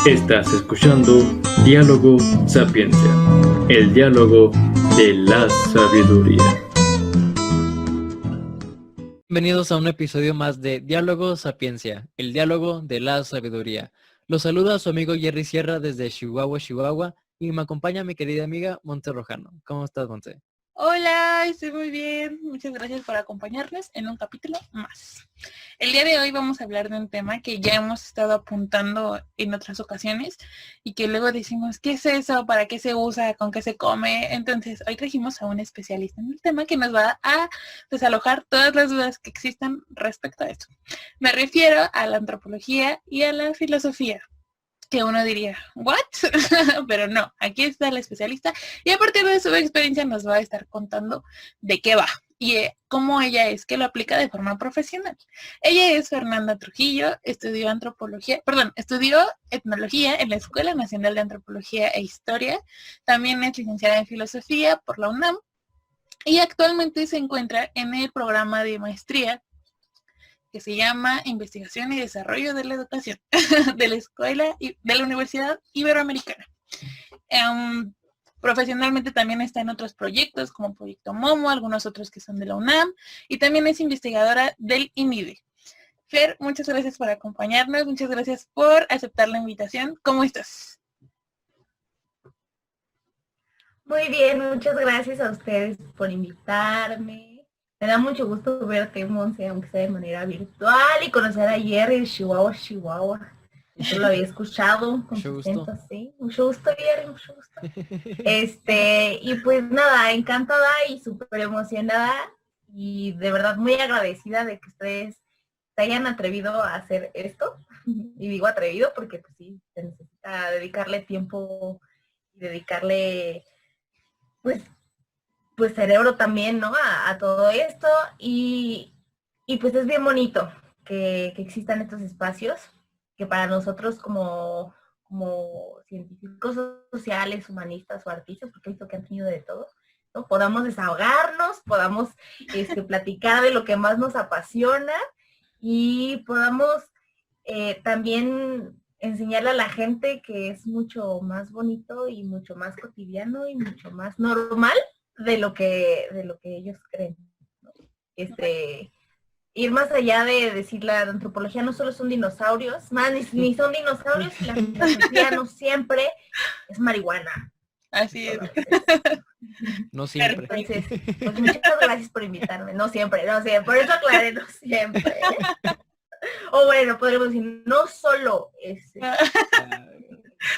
Estás escuchando Diálogo Sapiencia, el diálogo de la sabiduría. Bienvenidos a un episodio más de Diálogo Sapiencia, el diálogo de la sabiduría. Los saluda su amigo Jerry Sierra desde Chihuahua, Chihuahua, y me acompaña mi querida amiga Monse Rojano. ¿Cómo estás, Monse? Hola, estoy muy bien. Muchas gracias por acompañarnos en un capítulo más. El día de hoy vamos a hablar de un tema que ya hemos estado apuntando en otras ocasiones y que luego decimos, ¿qué es eso? ¿Para qué se usa? ¿Con qué se come? Entonces, hoy trajimos a un especialista en el tema que nos va a desalojar todas las dudas que existan respecto a esto. Me refiero a la antropología y a la filosofía. Que uno diría, ¿what? Pero no, aquí está la especialista y a partir de su experiencia nos va a estar contando de qué va y cómo ella es que lo aplica de forma profesional. Ella es Fernanda Trujillo, estudió etnología en la Escuela Nacional de Antropología e Historia, también es licenciada en Filosofía por la UNAM y actualmente se encuentra en el programa de maestría que se llama Investigación y Desarrollo de la Educación de la Escuela y de la Universidad Iberoamericana. Profesionalmente también está en otros proyectos como Proyecto Momo, algunos otros que son de la UNAM, y también es investigadora del INIDE. Fer, muchas gracias por acompañarnos, muchas gracias por aceptar la invitación. ¿Cómo estás? Muy bien, muchas gracias a ustedes por invitarme. Me da mucho gusto verte, Monse, aunque sea de manera virtual, y conocer a Jerry de Chihuahua, Chihuahua. Yo lo había escuchado con su acento así. Mucho gusto, Jerry, mucho gusto. Y pues nada, encantada y súper emocionada y de verdad muy agradecida de que ustedes se hayan atrevido a hacer esto. Y digo atrevido porque pues sí, se necesita dedicarle tiempo y dedicarle pues cerebro también, ¿no? A todo esto y pues es bien bonito que existan estos espacios que para nosotros como científicos sociales, humanistas o artistas, porque he visto que han tenido de todo, ¿no? Podamos desahogarnos, podamos platicar de lo que más nos apasiona y podamos también enseñarle a la gente que es mucho más bonito y mucho más cotidiano y mucho más normal de lo que ellos creen, ¿no? Ir más allá de decir la antropología no solo son dinosaurios, más ni son dinosaurios y la filosofía no siempre es marihuana. Así es. No siempre. Entonces, pues muchas gracias por invitarme. No siempre, por eso aclaré, no siempre. O bueno, podríamos decir, no solo ese.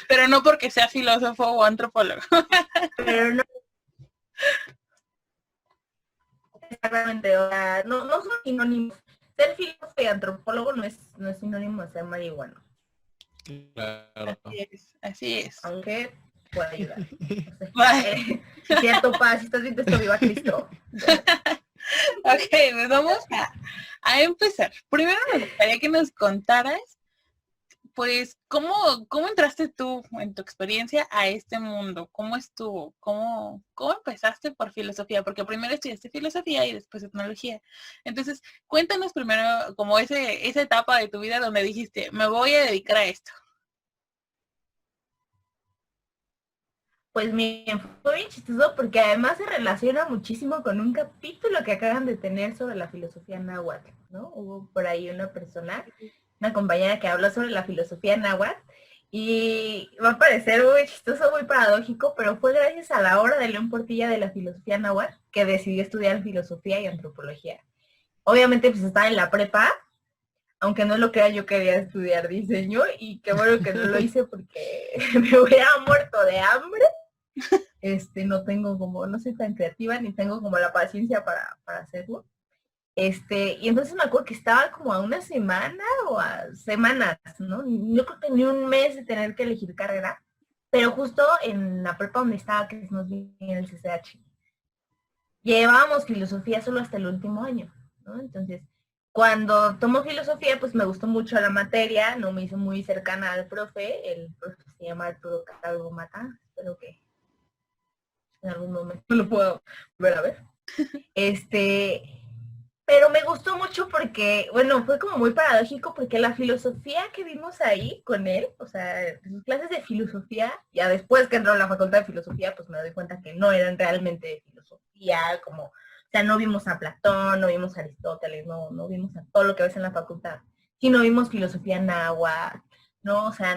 Pero no porque sea filósofo o antropólogo. Pero no. Exactamente, o sea, no son sinónimos. Ser filósofo y antropólogo no es sinónimo de ser marihuano. Claro. Así es. Aunque puede ayudar. Cierto, paz, si estás viendo esto, viva Cristo. Ok, pues vamos a empezar. Primero me gustaría que nos contaras, pues, ¿cómo entraste tú en tu experiencia a este mundo? ¿Cómo estuvo? ¿Cómo empezaste por filosofía? Porque primero estudiaste filosofía y después etnología. Entonces, cuéntanos primero como esa etapa de tu vida donde dijiste, me voy a dedicar a esto. Pues miren, fue bien chistoso porque además se relaciona muchísimo con un capítulo que acaban de tener sobre la filosofía náhuatl, ¿no? Hubo por ahí una compañera que habló sobre la filosofía náhuatl y va a parecer muy chistoso, muy paradójico, pero fue gracias a la obra de León Portilla de la filosofía náhuatl que decidí estudiar filosofía y antropología. Obviamente pues estaba en la prepa, aunque no lo crea, yo quería estudiar diseño y qué bueno que no lo hice porque me hubiera muerto de hambre. No tengo no soy tan creativa ni tengo como la paciencia para hacerlo. Y entonces me acuerdo que estaba como a una semana o a semanas, ¿no? Yo creo que ni un mes de tener que elegir carrera, pero justo en la prepa donde estaba, que es más bien en el CCH, llevábamos filosofía solo hasta el último año, ¿no? Entonces, cuando tomo filosofía, pues me gustó mucho la materia, no me hizo muy cercana al profe, el profe se llama Arturo Calvo Mata, espero que en algún momento lo puedo volver a ver. Pero me gustó mucho porque, bueno, fue como muy paradójico porque la filosofía que vimos ahí con él, o sea, sus clases de filosofía, ya después que entró a la facultad de filosofía, pues me doy cuenta que no eran realmente de filosofía, como, o sea, no vimos a Platón, no vimos a Aristóteles, no vimos a todo lo que ves en la facultad, sino vimos filosofía náhuatl, ¿no? O sea,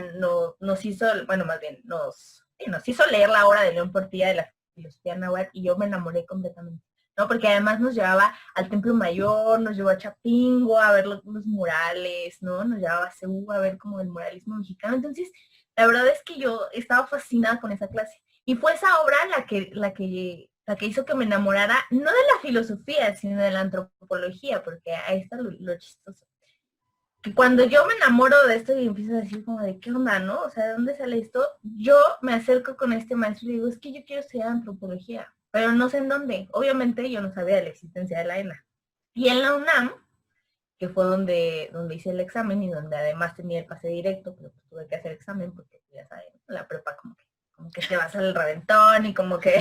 nos hizo, bueno, más bien, nos hizo leer la obra de León Portilla de la filosofía náhuatl y yo me enamoré completamente. ¿No? Porque además nos llevaba al Templo Mayor, nos llevó a Chapingo a ver los murales, ¿no? Nos llevaba a Ceú a ver como el muralismo mexicano. Entonces, la verdad es que yo estaba fascinada con esa clase. Y fue esa obra la que hizo que me enamorara, no de la filosofía, sino de la antropología, porque ahí está lo chistoso. Que cuando yo me enamoro de esto y empiezo a decir como de qué onda, ¿no? O sea, ¿de dónde sale esto? Yo me acerco con este maestro y digo, es que yo quiero estudiar antropología, pero no sé en dónde. Obviamente yo no sabía de la existencia de la ENA. Y en la UNAM, que fue donde hice el examen y donde además tenía el pase directo, pero pues tuve que hacer examen porque ya saben, la prepa como que te vas al reventón y como que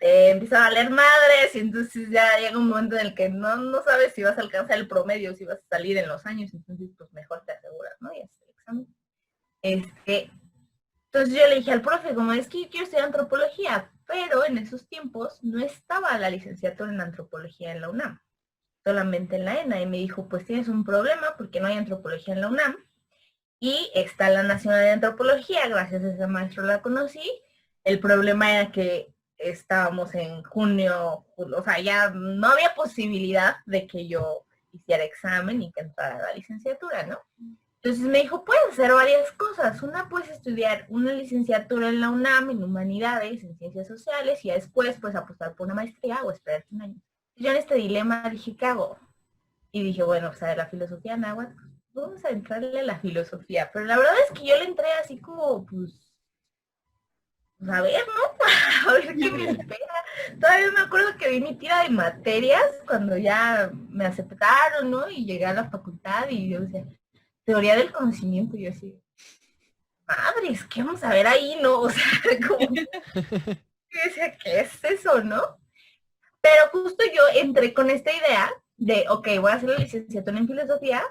empieza a valer madres y entonces ya llega un momento en el que no sabes si vas a alcanzar el promedio, si vas a salir en los años, entonces pues mejor te aseguras, ¿no? Y haces el examen. Entonces yo le dije al profe, como es que yo quiero estudiar antropología, pero en esos tiempos no estaba la licenciatura en antropología en la UNAM, solamente en la ENA, y me dijo, pues tienes un problema porque no hay antropología en la UNAM, y está la Nacional de Antropología, gracias a ese maestro la conocí. El problema era que estábamos en junio, o sea, ya no había posibilidad de que yo hiciera examen y que entrara a la licenciatura, ¿no? Entonces me dijo, puedes hacer varias cosas. Una, puedes estudiar una licenciatura en la UNAM, en Humanidades, en Ciencias Sociales, y después puedes apostar por una maestría o esperarte un año. Yo en este dilema dije, ¿qué hago? Y dije, bueno, o sea, de la filosofía náhuatl, vamos a entrarle a la filosofía. Pero la verdad es que yo le entré así como, pues a ver, ¿no? A ver qué me espera. Todavía me acuerdo que vi mi tira de materias cuando ya me aceptaron, ¿no? Y llegué a la facultad y yo decía, teoría del conocimiento, y yo así, madres, ¿qué vamos a ver ahí, no? O sea, como, yo decía, ¿qué es eso, no? Pero justo yo entré con esta idea de, ok, voy a hacer la licenciatura en filosofía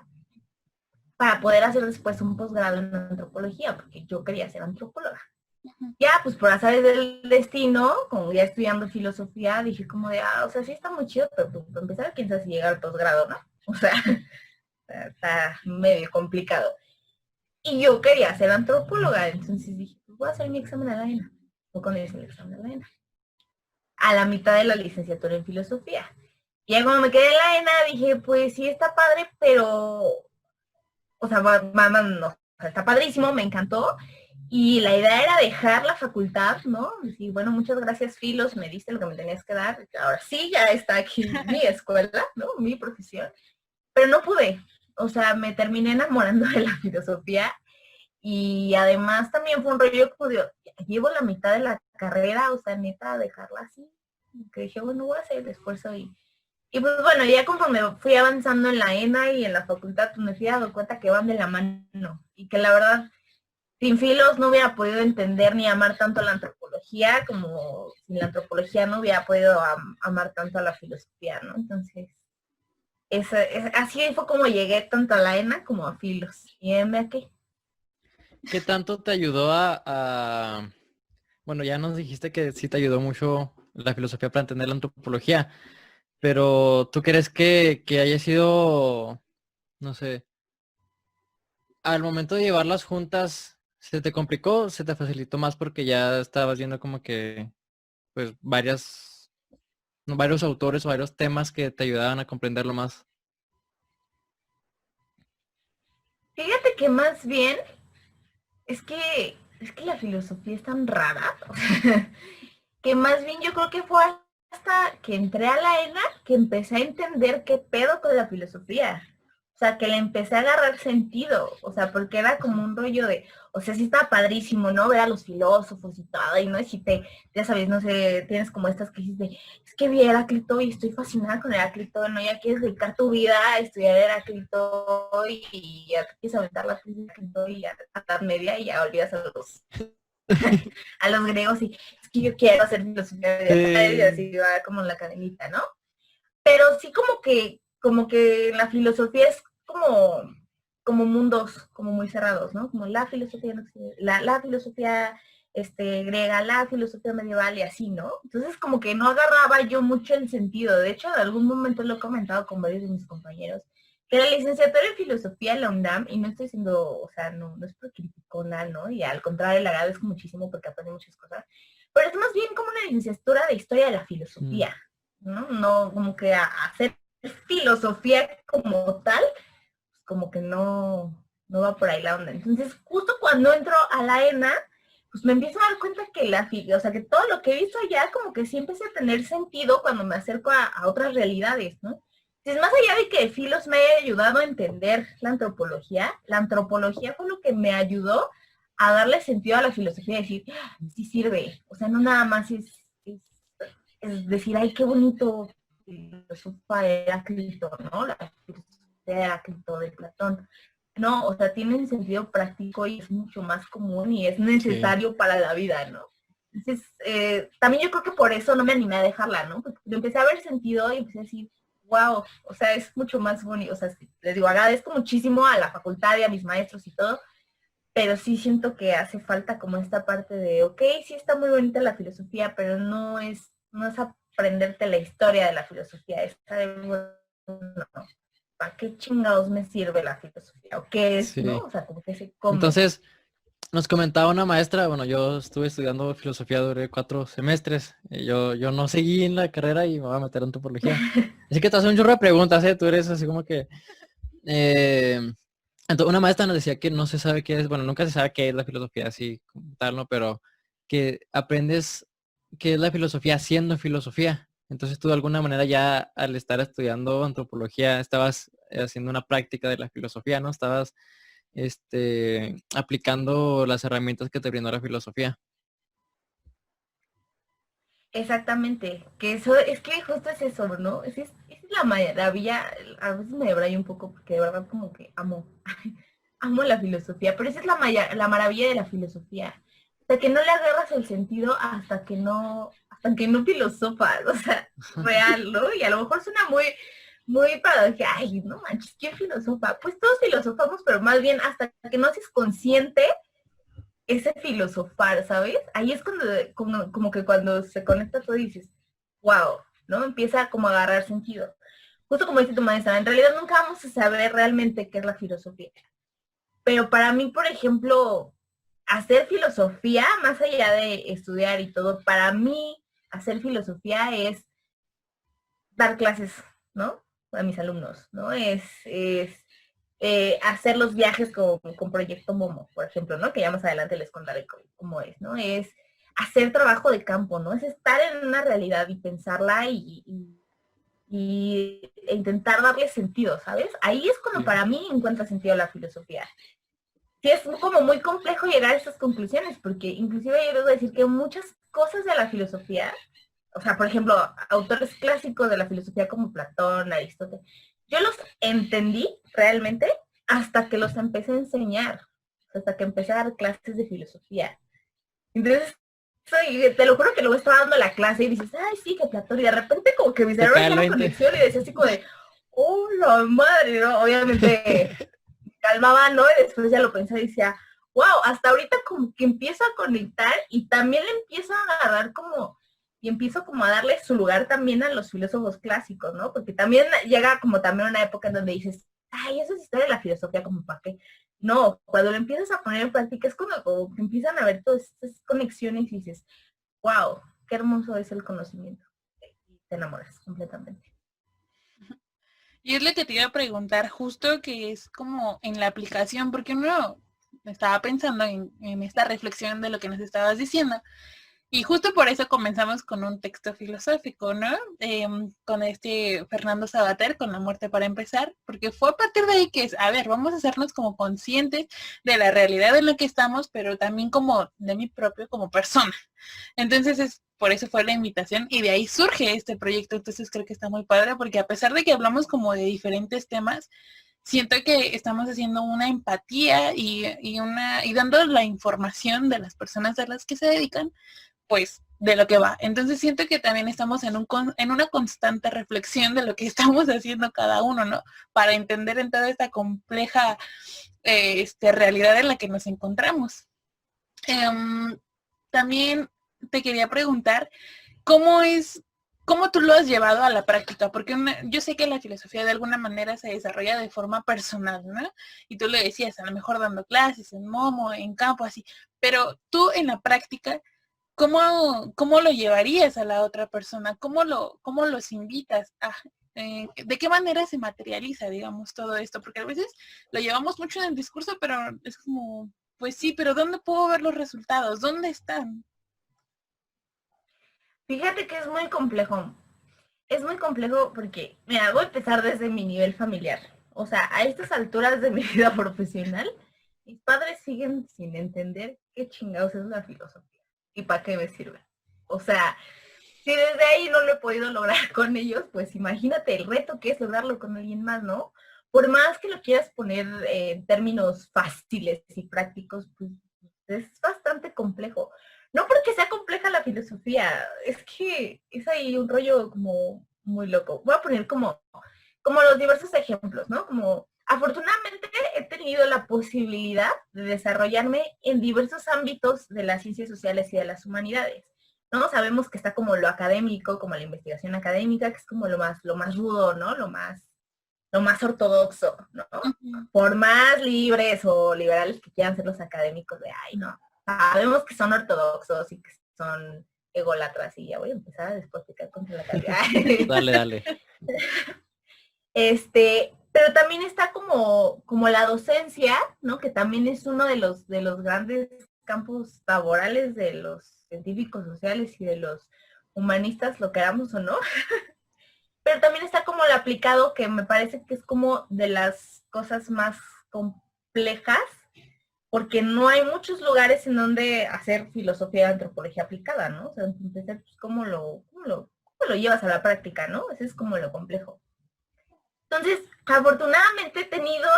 para poder hacer después un posgrado en antropología, porque yo quería ser antropóloga. Ya, pues por azares del destino, como ya estudiando filosofía, dije como de, o sea, sí está muy chido, pero pues, para empezar, quién sabe si llega al posgrado, ¿no? O sea, está medio complicado. Y yo quería ser antropóloga, entonces dije, pues voy a hacer mi examen a la ENA. Fue cuando hice el examen a la ENA. A la mitad de la licenciatura en filosofía. Y ya cuando me quedé en la ENA, dije, pues sí está padre, pero, o sea, no, o sea, está padrísimo, me encantó. Y la idea era dejar la facultad, ¿no? Y bueno, muchas gracias, Filos, me diste lo que me tenías que dar. Ahora sí, ya está aquí mi escuela, ¿no? Mi profesión. Pero no pude. O sea, me terminé enamorando de la filosofía. Y además también fue un rollo como de, llevo la mitad de la carrera, o sea, neta, dejarla así. Que dije, bueno, voy a hacer el esfuerzo y pues bueno, ya conforme fui avanzando en la ENA y en la facultad, pues me fui dando cuenta que van de la mano. Y que la verdad, sin Filos no hubiera podido entender ni amar tanto la antropología, como sin la antropología no hubiera podido amar tanto a la filosofía, ¿no? Entonces, así fue como llegué tanto a la ENA como a Filos. Y aquí. ¿Qué tanto te ayudó bueno, ya nos dijiste que sí te ayudó mucho la filosofía para entender la antropología, pero ¿tú crees que haya sido, no sé, al momento de llevarlas juntas, se te complicó, se te facilitó más porque ya estabas viendo como que, pues, varios autores o varios temas que te ayudaban a comprenderlo más? Fíjate que más bien es que la filosofía es tan rara, que más bien yo creo que fue hasta que entré a la ENA que empecé a entender qué pedo con la filosofía. O sea, que le empecé a agarrar sentido, o sea, porque era como un rollo de, o sea, sí estaba padrísimo, ¿no? Ver a los filósofos y todo, y no es si ya sabes, no sé, tienes como estas crisis de, es que vi Heráclito y estoy fascinada con Heráclito, ¿no? Ya quieres dedicar tu vida a estudiar Heráclito y ya te quieres aventar la crisis de Heráclito y a la Edad Media y ya olvidas a los a los griegos y es que yo quiero hacer filosofía y así va como en la cadenita, ¿no? pero sí como que la filosofía es como mundos como muy cerrados, ¿no? Como la filosofía, la filosofía griega, la filosofía medieval y así, ¿no? Entonces como que no agarraba yo mucho el sentido. De hecho, en algún momento lo he comentado con varios de mis compañeros, que la licenciatura en filosofía en la UNAM, y no estoy diciendo, o sea, no es por criticona, ¿no? Y al contrario, le agradezco muchísimo porque aprendí muchas cosas, pero es más bien como una licenciatura de historia de la filosofía, ¿no? No como que hacer filosofía como tal, como que no va por ahí la onda. Entonces, justo cuando entro a la ENA, pues me empiezo a dar cuenta que o sea, que todo lo que he visto allá como que sí empieza a tener sentido cuando me acerco a otras realidades, ¿no? Entonces, más allá de que Filos me haya ayudado a entender la antropología fue lo que me ayudó a darle sentido a la filosofía, decir, sí sirve. O sea, no nada más es decir, ay, qué bonito filósofa Heráclito, ¿no? La filosofía de Heráclito, de Platón. No, o sea, tiene un sentido práctico y es mucho más común y es necesario para la vida, ¿no? Entonces, también yo creo que por eso no me animé a dejarla, ¿no? Porque empecé a ver sentido y empecé a decir, wow, o sea, es mucho más bonito. O sea, les digo, agradezco muchísimo a la facultad y a mis maestros y todo, pero sí siento que hace falta como esta parte de, ok, sí está muy bonita la filosofía, pero no es aprenderte la historia de la filosofía, es saber, bueno, ¿para qué chingados me sirve la filosofía? ¿O qué es, no? O sea, como que se come. Entonces, nos comentaba una maestra, bueno, yo estuve estudiando filosofía, duré 4 semestres. Yo no seguí en la carrera y me voy a meter en antropología. Así que te hace un chorro de preguntas, ¿eh? Tú eres así como que... entonces, una maestra nos decía que no se sabe qué es, bueno, nunca se sabe qué es la filosofía así como tal, ¿no? Pero que aprendes qué es la filosofía haciendo filosofía. Entonces tú de alguna manera ya al estar estudiando antropología estabas haciendo una práctica de la filosofía, ¿no? Estabas aplicando las herramientas que te brindó la filosofía. Exactamente, que eso, es que justo es eso, ¿no? Es la maravilla, a veces me debrayo un poco porque de verdad como que amo la filosofía, pero esa es la maravilla de la filosofía. O sea, que no le agarras el sentido hasta que no filosofas, o sea, real, ¿no? Y a lo mejor suena muy paradójico, ay, no manches, ¿quién filosofa? Pues todos filosofamos, pero más bien hasta que no haces consciente ese filosofar, ¿sabes? Ahí es como que cuando se conecta todo dices, wow, ¿no? Empieza como a agarrar sentido. Justo como dice tu maestra, en realidad nunca vamos a saber realmente qué es la filosofía. Pero para mí, por ejemplo, hacer filosofía, más allá de estudiar y todo, para mí hacer filosofía es dar clases, ¿no? A mis alumnos, ¿no? Es hacer los viajes con Proyecto Momo, por ejemplo, ¿no? Que ya más adelante les contaré cómo es, ¿no? Es hacer trabajo de campo, ¿no? Es estar en una realidad y pensarla e intentar darle sentido, ¿sabes? Ahí es cuando para mí encuentra sentido la filosofía. Sí, es como muy complejo llegar a esas conclusiones, porque inclusive yo debo decir que muchas cosas de la filosofía, o sea, por ejemplo, autores clásicos de la filosofía como Platón, Aristóteles, yo los entendí realmente hasta que los empecé a enseñar, hasta que empecé a dar clases de filosofía. Entonces, te lo juro que luego estaba dando la clase y dices, ay, sí, que Platón, y de repente como que mi cerebro hacía la conexión y decía así como de, oh, la madre, ¿no? Obviamente calmaba, ¿no? Y después ya lo pensé y decía, wow, hasta ahorita como que empiezo a conectar y también le empiezo a agarrar y empiezo como a darle su lugar también a los filósofos clásicos, ¿no? Porque también llega como también una época en donde dices, ay, eso es historia de la filosofía, como para qué. No, cuando lo empiezas a poner en práctica es como que empiezan a ver todas estas conexiones y dices, wow, qué hermoso es el conocimiento. Y te enamoras completamente. Y es lo que te iba a preguntar, justo que es como en la aplicación, porque uno estaba pensando en esta reflexión de lo que nos estabas diciendo. Y justo por eso comenzamos con un texto filosófico, ¿no? Con Fernando Savater, con La muerte para empezar, porque fue a partir de ahí que es, a ver, vamos a hacernos como conscientes de la realidad en la que estamos, pero también como de mí propio como persona. Entonces por eso fue la invitación y de ahí surge este proyecto. Entonces creo que está muy padre porque a pesar de que hablamos como de diferentes temas, siento que estamos haciendo una empatía y dando la información de las personas a las que se dedican, pues de lo que va. Entonces siento que también estamos en una constante reflexión de lo que estamos haciendo cada uno, ¿no? Para entender en toda esta compleja realidad en la que nos encontramos. También te quería preguntar, ¿cómo tú lo has llevado a la práctica? Porque yo sé que la filosofía de alguna manera se desarrolla de forma personal, ¿no? Y tú lo decías, a lo mejor dando clases en Momo, en campo, así. Pero tú en la práctica, ¿cómo lo llevarías a la otra persona? ¿Cómo los invitas a... ¿de qué manera se materializa, digamos, todo esto? Porque a veces lo llevamos mucho en el discurso, pero es como, pues sí, pero ¿dónde puedo ver los resultados? ¿Dónde están? Fíjate que es muy complejo. Es muy complejo porque, mira, voy a empezar desde mi nivel familiar. O sea, a estas alturas de mi vida profesional, mis padres siguen sin entender qué chingados es la filosofía y para qué me sirve. O sea, si desde ahí no lo he podido lograr con ellos, pues imagínate el reto que es lograrlo con alguien más, ¿no? Por más que lo quieras poner en términos fáciles y prácticos, pues es bastante complejo. No porque sea compleja la filosofía, es que es ahí un rollo como muy loco. Voy a poner como los diversos ejemplos, ¿no? Como afortunadamente he tenido la posibilidad de desarrollarme en diversos ámbitos de las ciencias sociales y de las humanidades. ¿No? Sabemos que está como lo académico, como la investigación académica, que es como lo más rudo, ¿no? Lo más ortodoxo, ¿no? Por más libres o liberales que quieran ser los académicos de, ay, no, sabemos que son ortodoxos y que son ególatras y ya voy a empezar a despotricar contra la calidad. Dale. Pero también está como la docencia, ¿no? Que también es uno de los grandes campos laborales de los científicos sociales y de los humanistas, lo queramos o no. Pero también está como el aplicado, que me parece que es como de las cosas más complejas, porque no hay muchos lugares en donde hacer filosofía de antropología aplicada, ¿no? O sea, empezar, pues, ¿cómo lo llevas a la práctica, ¿no? Ese es como lo complejo. Entonces, afortunadamente he tenido,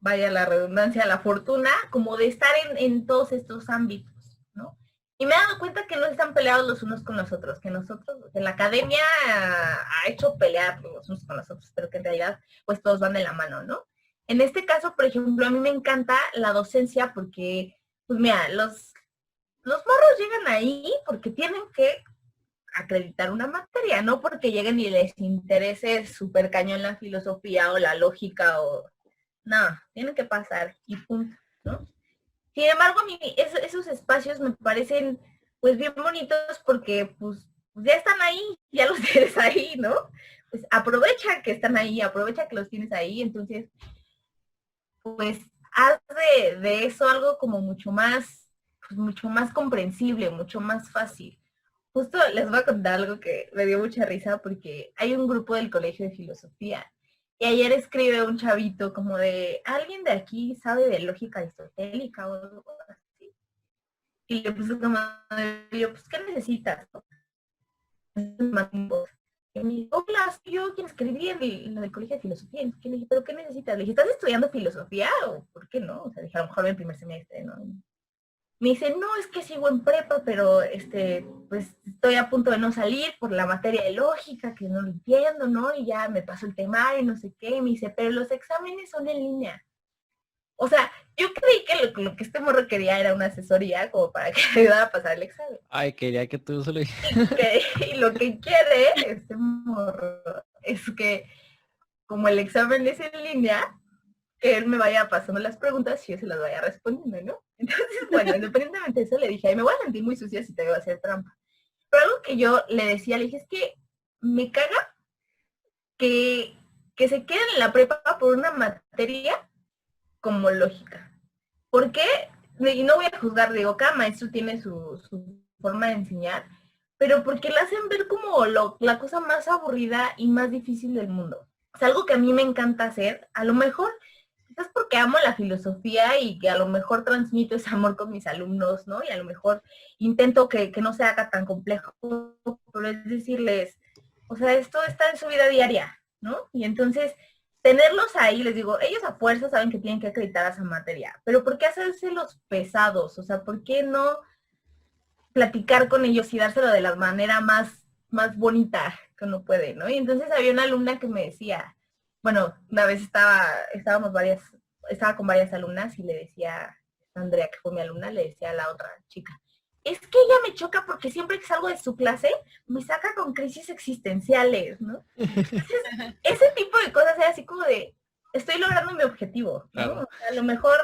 vaya la redundancia, la fortuna, como de estar en todos estos ámbitos, ¿no? Y me he dado cuenta que no están peleados los unos con los otros, que la academia ha hecho pelear los unos con los otros, pero que en realidad pues todos van de la mano, ¿no? En este caso, por ejemplo, a mí me encanta la docencia porque, pues mira, los morros llegan ahí porque tienen que acreditar una materia, no porque lleguen y les interese súper cañón la filosofía o la lógica o... No, tienen que pasar y punto, ¿no? Sin embargo, a mí esos espacios me parecen pues bien bonitos porque pues ya están ahí, ya los tienes ahí, ¿no? Pues aprovecha que están ahí, aprovecha que los tienes ahí, entonces pues haz de eso algo como mucho más comprensible, mucho más fácil. Justo les voy a contar algo que me dio mucha risa porque hay un grupo del colegio de filosofía y ayer escribe un chavito como de, ¿alguien de aquí sabe de lógica aristotélica o algo así? Y le puse como, pues, ¿qué necesitas? Y me dijo, hola, soy yo quien escribí en el colegio de filosofía. Y le dije, ¿pero qué necesitas? Le dije, ¿estás estudiando filosofía o por qué no? O sea, dije, a lo mejor en primer semestre, ¿no? Me dice, no, es que sigo en prepa, pero pues estoy a punto de no salir por la materia de lógica, que no lo entiendo, ¿no? Y ya me pasó el temario y no sé qué. Me dice, pero los exámenes son en línea. O sea, yo creí que lo que este morro quería era una asesoría como para que le ayudara a pasar el examen. Ay, quería que tú se lo Y lo que quiere este morro es que, como el examen es en línea, que él me vaya pasando las preguntas y yo se las vaya respondiendo, ¿no? Entonces, bueno, independientemente de eso, le dije, ay, me voy a sentir muy sucia si te voy a hacer trampa. Pero algo que yo le decía, le dije, es que me caga que se queden en la prepa por una materia como lógica. ¿Por qué? Y no voy a juzgar, digo, cada maestro tiene su forma de enseñar, pero porque la hacen ver como la cosa más aburrida y más difícil del mundo. Es algo que a mí me encanta hacer, a lo mejor quizás porque amo la filosofía y que a lo mejor transmito ese amor con mis alumnos, ¿no? Y a lo mejor intento que no se haga tan complejo, pero es decirles, o sea, esto está en su vida diaria, ¿no? Y entonces, tenerlos ahí, les digo, ellos a fuerza saben que tienen que acreditar esa materia, pero ¿por qué hacerse los pesados? O sea, ¿por qué no platicar con ellos y dárselo de la manera más bonita que uno puede, ¿no? Y entonces había una alumna que me decía, bueno, una vez estaba con varias alumnas y le decía, Andrea, que fue mi alumna, le decía a la otra chica, es que ella me choca porque siempre que salgo de su clase me saca con crisis existenciales, ¿no? Entonces, ese tipo de cosas era así como de, estoy logrando mi objetivo, ¿no? Claro. O sea, a lo mejor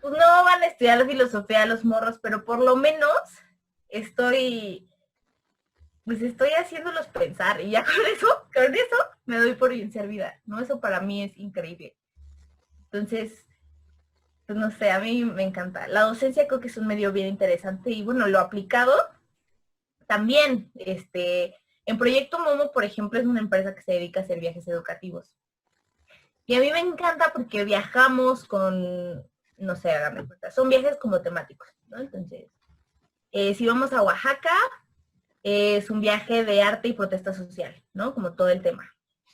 pues no van a estudiar la filosofía los morros, pero por lo menos estoy haciéndolos pensar y ya con eso me doy por bien servida, ¿no? Eso para mí es increíble. Entonces, pues no sé, a mí me encanta. La docencia creo que es un medio bien interesante y bueno, lo aplicado también, en Proyecto Momo, por ejemplo, es una empresa que se dedica a hacer viajes educativos. Y a mí me encanta porque viajamos con, no sé, hágame cuenta, son viajes como temáticos, ¿no? Entonces, si vamos a Oaxaca, es un viaje de arte y protesta social, ¿no? Como todo el tema.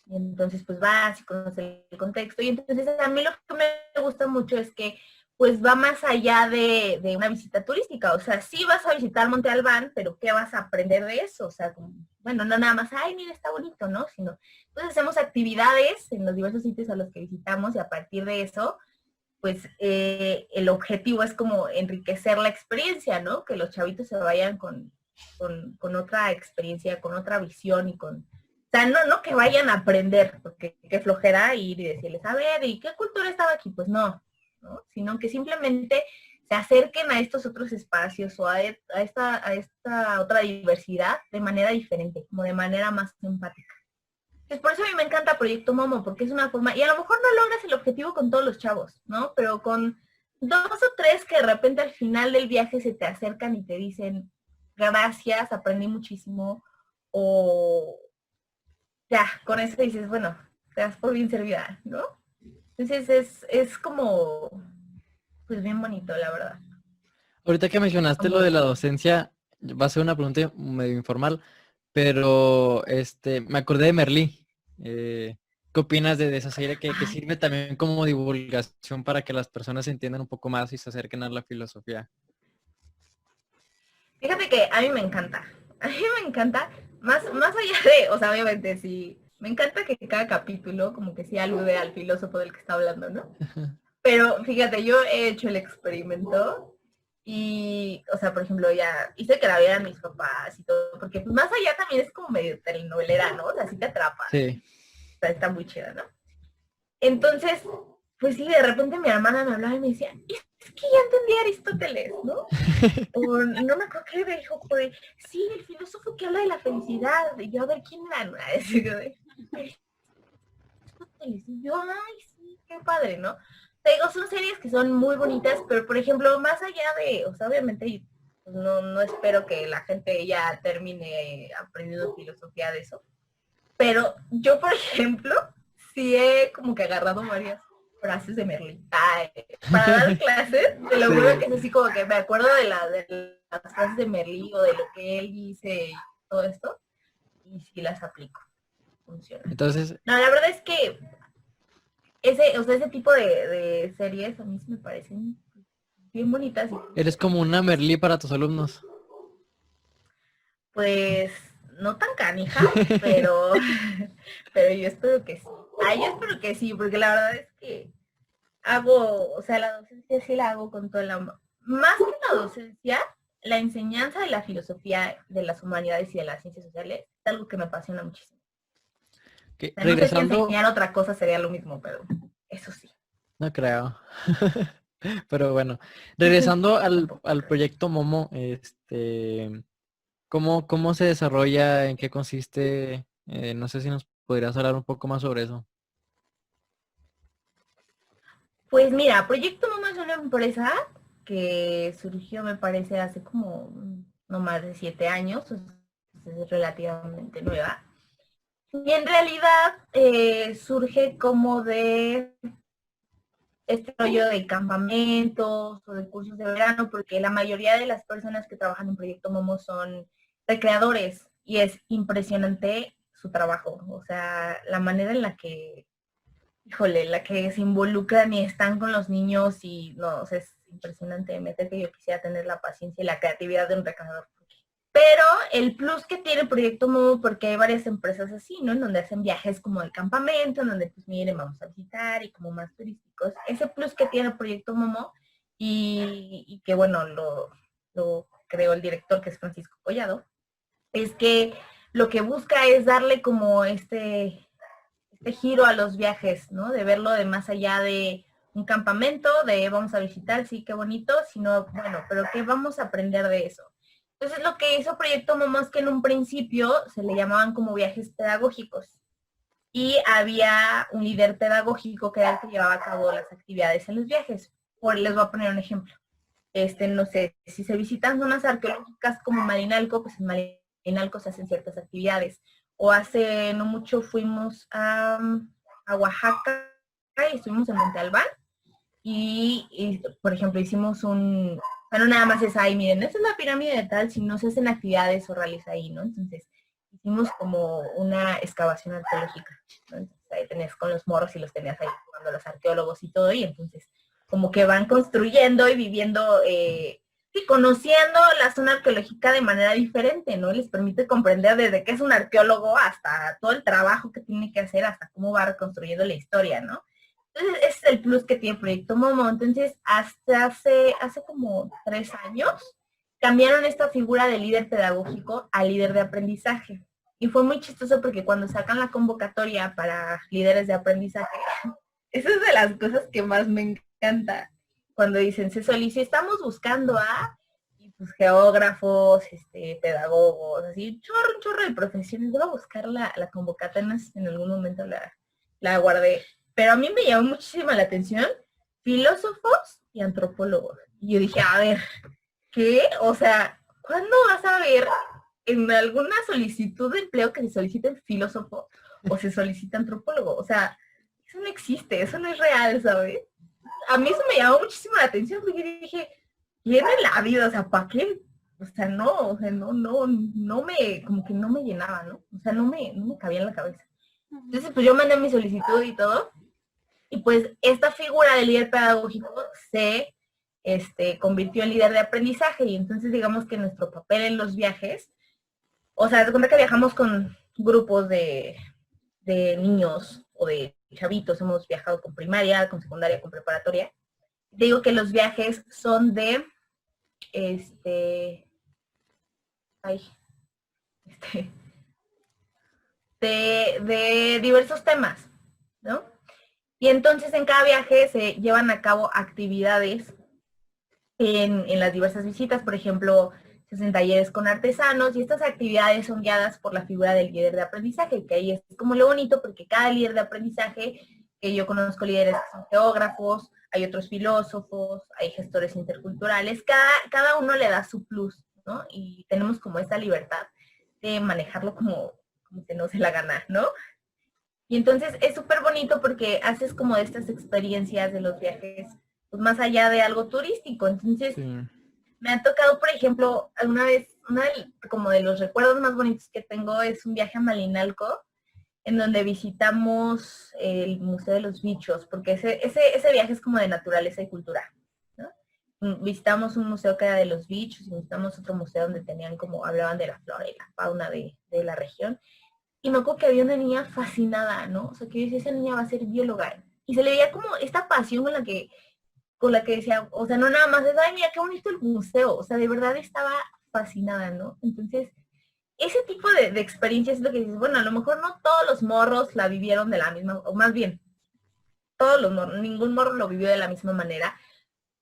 Y entonces, pues vas y conoces el contexto. Y entonces a mí lo que me gusta mucho es que pues va más allá de una visita turística. O sea, sí vas a visitar Monte Albán, pero ¿qué vas a aprender de eso? O sea, como, bueno, no nada más, ay, mira, está bonito, ¿no? Sino, pues hacemos actividades en los diversos sitios a los que visitamos y a partir de eso, pues el objetivo es como enriquecer la experiencia, ¿no? Que los chavitos se vayan con otra experiencia, con otra visión y con... O sea, no que vayan a aprender, porque qué flojera ir y decirles, a ver, ¿y qué cultura estaba aquí? Pues no, ¿no? Sino que simplemente se acerquen a estos otros espacios o a esta otra diversidad de manera diferente, como de manera más empática. Pues por eso a mí me encanta Proyecto Momo, porque es una forma, y a lo mejor no logras el objetivo con todos los chavos, ¿no? Pero con 2 o 3 que de repente al final del viaje se te acercan y te dicen, gracias, aprendí muchísimo, o ya, con eso dices, bueno, te das por bien servida, ¿no? Entonces es como, pues bien bonito, la verdad. Ahorita que mencionaste lo de la docencia, va a ser una pregunta medio informal, pero me acordé de Merlí. ¿Qué opinas de esa serie que Ay, sirve también como divulgación para que las personas entiendan un poco más y se acerquen a la filosofía? fíjate que a mí me encanta. A mí me encanta, más allá de, o sea, obviamente sí, me encanta que cada capítulo como que sí alude al filósofo del que está hablando, ¿no? Pero fíjate, yo he hecho el experimento y, o sea, por ejemplo, ya hice que la vieran mis papás y todo, porque pues, más allá también es como medio telenovelera, ¿no? O sea, sí te atrapa, Sí. o sea, está muy chida, ¿no? Entonces, pues sí, de repente mi hermana me hablaba y me decía, es que ya entendí a Aristóteles, ¿no? O no me acuerdo qué me dijo, pues, sí, el filósofo que habla de la felicidad. Y yo, a ver, ¿quién era? Aristóteles. Y yo, ay, sí, qué padre, ¿no? Te digo, son series que son muy bonitas, pero por ejemplo, más allá de, o sea, obviamente pues, no espero que la gente ya termine aprendiendo filosofía de eso. Pero yo, por ejemplo, sí he como que agarrado varias frases de Merlín. Ay, para dar clases, te lo juro que es así como que me acuerdo de las frases de Merlín o de lo que él dice y todo esto, y sí las aplico. Funciona. Entonces, No, la verdad es que ese tipo de series a mí sí me parecen bien bonitas. eres como una Merlí para tus alumnos. Pues no tan canija, pero, pero yo espero que sí. Ay, yo espero que sí, porque la verdad es que o sea, la docencia sí la hago con toda la... Más que la docencia, la enseñanza de la filosofía, de las humanidades y de las ciencias sociales es algo que me apasiona muchísimo. Que, O sea, no sé si regresando, enseñar otra cosa sería lo mismo, pero eso sí. no creo. Pero bueno, regresando Tampoco al creo. proyecto Momo, ¿cómo se desarrolla? ¿En qué consiste? No sé si nos podrías hablar un poco más sobre eso. Pues mira, Proyecto Momo es una empresa que surgió, me parece, hace como no más de 7 años, o sea, es relativamente nueva. Y en realidad surge como de este rollo de campamentos o de cursos de verano, porque la mayoría de las personas que trabajan en Proyecto Momo son recreadores y es impresionante su trabajo. O sea, la manera en la que híjole, la que se involucran y están con los niños y no, o sea, es impresionantemente que yo quisiera tener la paciencia y la creatividad de un recreador. Pero el plus que tiene el Proyecto Momo, porque hay varias empresas así, ¿no? En donde hacen viajes como de campamento, en donde pues miren, vamos a visitar y como más turísticos. Ese plus que tiene el Proyecto Momo y que bueno, lo creó el director, que es Francisco Collado, es que lo que busca es darle como este giro a los viajes, ¿no? De verlo de más allá de un campamento, de vamos a visitar, sí, qué bonito, sino, bueno, pero ¿qué vamos a aprender de eso? Entonces lo que hizo Proyecto Momo es que en un principio se le llamaban como viajes pedagógicos y había un líder pedagógico que era el que llevaba a cabo las actividades en los viajes. Les voy a poner un ejemplo. No sé, si se visitan zonas arqueológicas como Malinalco, pues en Malinalco se hacen ciertas actividades. O hace no mucho fuimos a Oaxaca y estuvimos en Monte Albán y, por ejemplo, hicimos no nada más es ahí, miren, esta es la pirámide de tal, sino se hacen actividades orales ahí, ¿no? Entonces, hicimos como una excavación arqueológica, ¿no? Entonces, ahí tenés con los morros y los tenías ahí jugando los arqueólogos y todo, y entonces, como que van construyendo y viviendo, sí, conociendo la zona arqueológica de manera diferente, ¿no? Les permite comprender desde qué es un arqueólogo hasta todo el trabajo que tiene que hacer, hasta cómo va reconstruyendo la historia, ¿no? Entonces, ese es el plus que tiene el Proyecto Momo. Entonces, hasta hace como 3 años, cambiaron esta figura de líder pedagógico a líder de aprendizaje. Y fue muy chistoso porque cuando sacan la convocatoria para líderes de aprendizaje, esa es de las cosas que más me encanta. Cuando dicen, se solicita, estamos buscando a y pues, geógrafos, pedagogos, así, un chorro de profesiones. Voy a buscar la convocatoria, en algún momento la guardé. Pero a mí me llamó muchísimo la atención filósofos y antropólogos. Y yo dije, a ver, ¿qué? O sea, ¿cuándo vas a ver en alguna solicitud de empleo que se solicite filósofo o se solicita antropólogo? O sea, eso no existe, eso no es real, ¿sabes? A mí eso me llamó muchísimo la atención porque dije, ¿quién en la vida? O sea, ¿para qué? O sea, no como que no me llenaba, ¿no? O sea, no me cabía en la cabeza. Entonces, pues yo mandé mi solicitud y todo. Y pues esta figura de líder pedagógico se convirtió en líder de aprendizaje y entonces digamos que nuestro papel en los viajes, o sea, de cuenta que viajamos con grupos de niños o de chavitos, hemos viajado con primaria, con secundaria, con preparatoria. Digo que los viajes son de, de diversos temas, ¿no? Y entonces en cada viaje se llevan a cabo actividades en las diversas visitas. Por ejemplo, se hacen talleres con artesanos y estas actividades son guiadas por la figura del líder de aprendizaje, que ahí es como lo bonito porque cada líder de aprendizaje, que yo conozco líderes que son geógrafos, hay otros filósofos, hay gestores interculturales, cada uno le da su plus, ¿no? Y tenemos como esta libertad de manejarlo como se nos dé la gana, ¿no? Y entonces es súper bonito porque haces como de estas experiencias de los viajes, pues más allá de algo turístico. Entonces, sí, me ha tocado, por ejemplo, alguna vez, como de los recuerdos más bonitos que tengo es un viaje a Malinalco, en donde visitamos el Museo de los Bichos, porque ese viaje es como de naturaleza y cultura, ¿no? Visitamos un museo que era de los bichos y visitamos otro museo donde hablaban de la flora y la fauna de la región. Y me acuerdo que había una niña fascinada, ¿no? O sea, que yo decía, esa niña va a ser bióloga. Y se le veía como esta pasión con la que decía, o sea, no nada más es, ay, mira, qué bonito el museo. O sea, de verdad estaba fascinada, ¿no? Entonces, ese tipo de experiencias es lo que dices, bueno, a lo mejor no todos los morros la vivieron de la misma, o más bien, ningún morro lo vivió de la misma manera,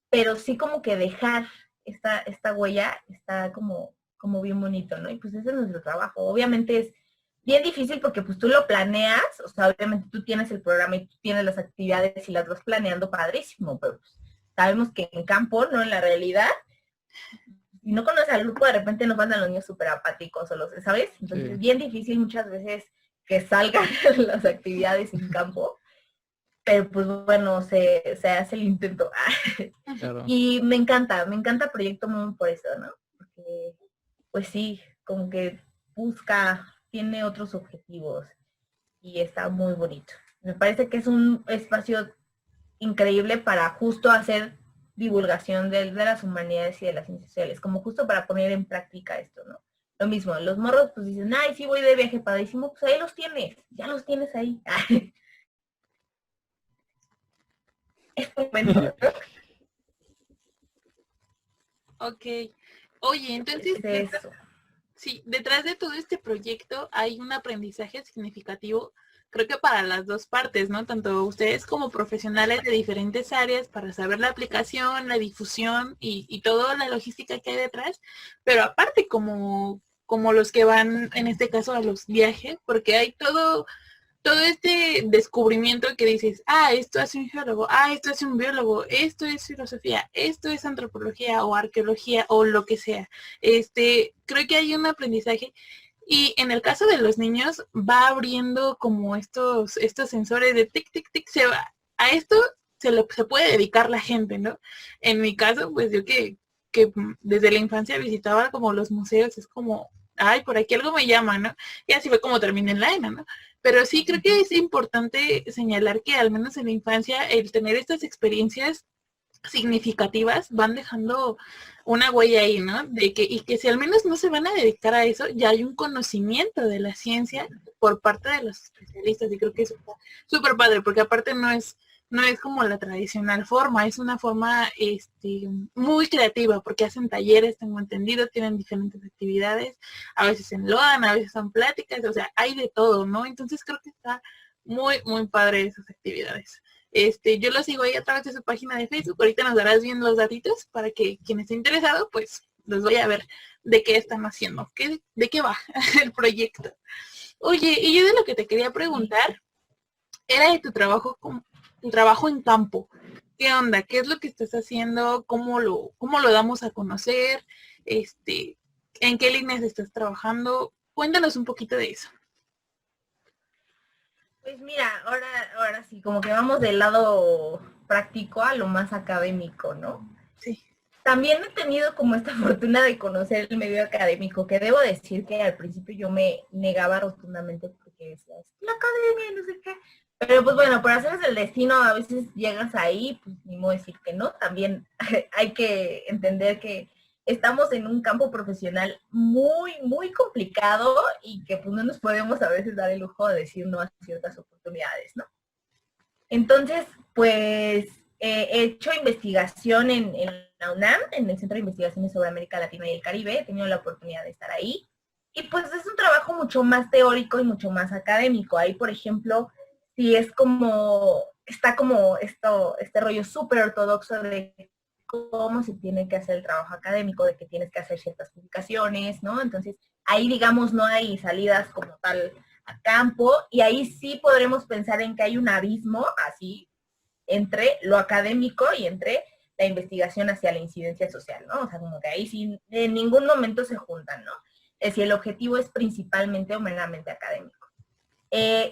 pero sí como que dejar esta huella está como bien bonito, ¿no? Y pues ese es nuestro trabajo. Obviamente es bien difícil porque pues tú lo planeas, o sea, obviamente tú tienes el programa y tú tienes las actividades y las vas planeando padrísimo, pero pues, sabemos que en campo, no en la realidad, si no conoces al grupo, de repente nos mandan los niños súper apáticos, ¿sabes? Entonces es bien difícil muchas veces que salgan las actividades en campo, pero pues bueno, se hace el intento. Claro. Y me encanta Proyecto Momo por eso, ¿no? Porque, pues sí, como que tiene otros objetivos y está muy bonito. Me parece que es un espacio increíble para justo hacer divulgación de las humanidades y de las ciencias sociales, como justo para poner en práctica esto, ¿no? Lo mismo, los morros pues dicen, ay, sí voy de viaje padrísimo, pues ahí los tienes, ya los tienes ahí. Es un momento, ¿no? Ok. Oye, entonces, Es eso. sí, detrás de todo este proyecto hay un aprendizaje significativo, creo que para las dos partes, ¿no? Tanto ustedes como profesionales de diferentes áreas para saber la aplicación, la difusión y toda la logística que hay detrás, pero aparte como los que van, en este caso, a los viajes, porque hay todo este descubrimiento que dices, esto hace un geólogo, esto hace un biólogo, esto es filosofía, esto es antropología o arqueología o lo que sea. Creo que hay un aprendizaje y en el caso de los niños va abriendo como estos sensores de tic, tic, tic, a esto se puede dedicar la gente, ¿no? En mi caso, pues yo que desde la infancia visitaba como los museos, es como, por aquí algo me llama, ¿no? Y así fue como terminé en la ENA, ¿no? Pero sí creo que es importante señalar que al menos en la infancia el tener estas experiencias significativas van dejando una huella ahí, ¿no? Y que si al menos no se van a dedicar a eso, ya hay un conocimiento de la ciencia por parte de los especialistas y creo que eso está súper padre, porque aparte no es como la tradicional forma, es una forma muy creativa, porque hacen talleres, tengo entendido, tienen diferentes actividades, a veces enlodan, a veces son pláticas, o sea, hay de todo, ¿no? Entonces creo que está muy, muy padre esas actividades. Yo lo sigo ahí a través de su página de Facebook. Ahorita nos darás bien los datitos para que quien esté interesado, pues los vaya a ver de qué están haciendo, de qué va el proyecto. Oye, y yo de lo que te quería preguntar era de tu trabajo en campo. ¿Qué onda? ¿Qué es lo que estás haciendo? ¿Cómo lo damos a conocer? ¿En qué líneas estás trabajando? Cuéntanos un poquito de eso. Pues mira, ahora sí, como que vamos del lado práctico a lo más académico, ¿no? Sí. También he tenido como esta fortuna de conocer el medio académico, que debo decir que al principio yo me negaba rotundamente porque decía, la academia, no sé qué. Pero pues bueno, por hacerles el destino, a veces llegas ahí, pues ni modo decir que no. También hay que entender que estamos en un campo profesional muy, muy complicado y que pues no nos podemos a veces dar el lujo de decir no a ciertas oportunidades, ¿no? Entonces, pues he hecho investigación en la UNAM, en el Centro de Investigaciones sobre América Latina y el Caribe, he tenido la oportunidad de estar ahí. Y pues es un trabajo mucho más teórico y mucho más académico. Ahí, por ejemplo, sí es como, está como este rollo súper ortodoxo de cómo se tiene que hacer el trabajo académico, de que tienes que hacer ciertas publicaciones, ¿no? Entonces, ahí, digamos, no hay salidas como tal a campo, y ahí sí podremos pensar en que hay un abismo, así, entre lo académico y entre la investigación hacia la incidencia social, ¿no? O sea, como que ahí sí en ningún momento se juntan, ¿no? Es decir, el objetivo es principalmente o meramente académico.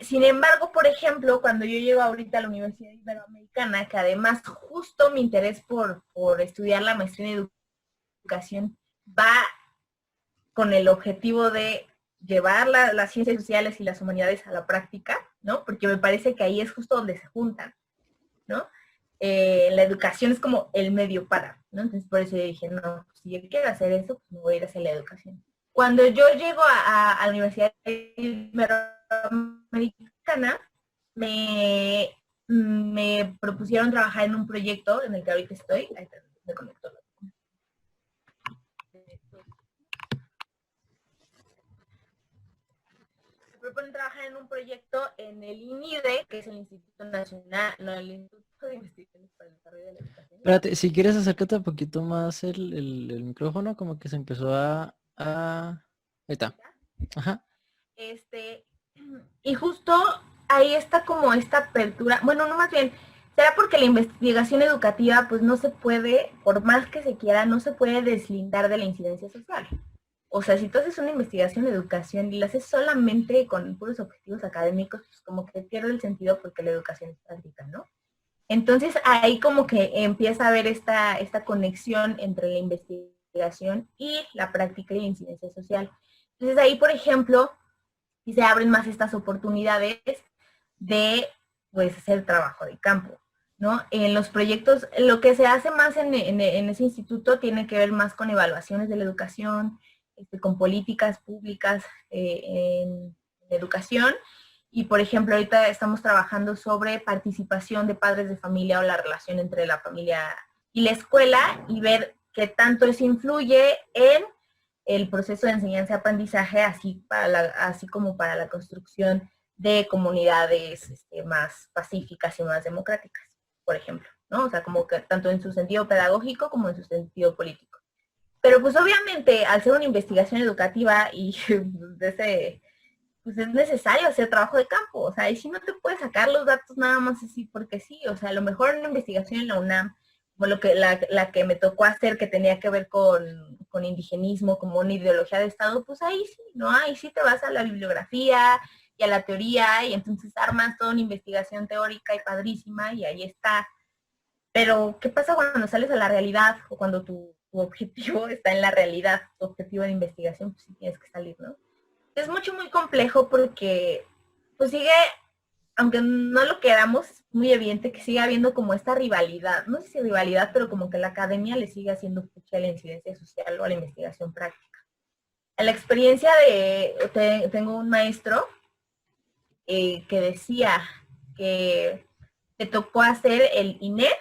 Sin embargo, por ejemplo, cuando yo llego ahorita a la Universidad Iberoamericana, que además justo mi interés por estudiar la maestría en educación va con el objetivo de llevar las ciencias sociales y las humanidades a la práctica, ¿no? Porque me parece que ahí es justo donde se juntan, ¿no? La educación es como el medio para, ¿no? Entonces por eso yo dije, no, si yo quiero hacer eso, pues me voy a ir a hacer la educación. Cuando yo llego a la Universidad Iberoamericana, me propusieron trabajar en un proyecto en el que ahorita estoy. Ahí me conecto. Me proponen trabajar en un proyecto en el INIDE, que es el Instituto Nacional, no, el Instituto de Investigaciones para el Desarrollo de la Educación. Espérate, si quieres acércate un poquito más el micrófono, como que se empezó Ahí está. Ajá. Y justo ahí está como esta apertura, bueno, no más bien, será porque la investigación educativa pues no se puede, por más que se quiera, no se puede deslindar de la incidencia social. O sea, si tú haces una investigación de educación y la haces solamente con puros objetivos académicos, pues como que pierde el sentido porque la educación es práctica, ¿no? Entonces ahí como que empieza a haber esta conexión entre la investigación y la práctica y la incidencia social. Entonces ahí, por ejemplo, y se abren más estas oportunidades de pues hacer trabajo de campo, ¿no? En los proyectos, lo que se hace más en ese instituto tiene que ver más con evaluaciones de la educación, con políticas públicas en educación. Y, por ejemplo, ahorita estamos trabajando sobre participación de padres de familia o la relación entre la familia y la escuela y ver qué tanto eso influye en el proceso de enseñanza-aprendizaje, así como para la construcción de comunidades más pacíficas y más democráticas, por ejemplo, ¿no? O sea, como que tanto en su sentido pedagógico como en su sentido político. Pero pues obviamente, al ser una investigación educativa y pues es necesario hacer trabajo de campo, o sea, y si no te puedes sacar los datos nada más así porque sí, o sea, a lo mejor en una investigación en la UNAM, como la que me tocó hacer que tenía que ver con indigenismo, como una ideología de Estado, pues ahí sí, ¿no? Ahí sí te vas a la bibliografía y a la teoría y entonces armas toda una investigación teórica y padrísima y ahí está. Pero, ¿qué pasa cuando sales a la realidad o cuando tu objetivo está en la realidad, tu objetivo de investigación, pues sí tienes que salir, ¿no? Es muy complejo porque pues sigue, aunque no lo queramos, es muy evidente que sigue habiendo como esta rivalidad, no sé si rivalidad, pero como que la academia le sigue haciendo pucha a la incidencia social o a la investigación práctica. En la experiencia tengo un maestro que decía que le tocó hacer el INER,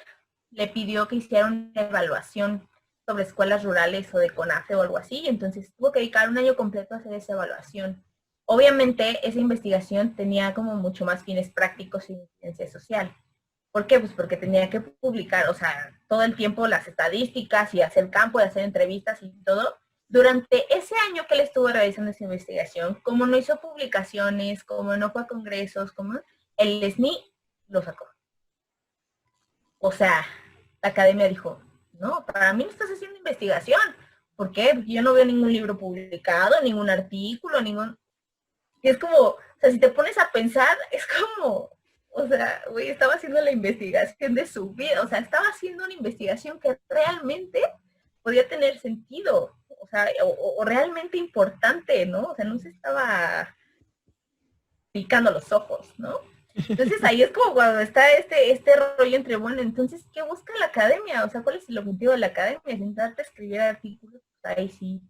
le pidió que hiciera una evaluación sobre escuelas rurales o de CONAFE o algo así, y entonces tuvo que dedicar un año completo a hacer esa evaluación. Obviamente, esa investigación tenía como mucho más fines prácticos y ciencia social. ¿Por qué? Pues porque tenía que publicar, o sea, todo el tiempo las estadísticas y hacer campo y hacer entrevistas y todo. Durante ese año que él estuvo realizando esa investigación, como no hizo publicaciones, como no fue a congresos, como el SNI lo sacó. O sea, la academia dijo, no, para mí no estás haciendo investigación. ¿Por qué? Porque yo no veo ningún libro publicado, ningún artículo, ningún... Y es como, o sea, si te pones a pensar, es como, o sea, güey, estaba haciendo la investigación de su vida, o sea, estaba haciendo una investigación que realmente podía tener sentido, o sea, o realmente importante, ¿no? O sea, no se estaba picando los ojos, ¿no? Entonces ahí es como cuando está este rollo entre, bueno, entonces, ¿qué busca la academia? O sea, ¿cuál es el objetivo de la academia? Sentarte a escribir artículos, pues ahí sí,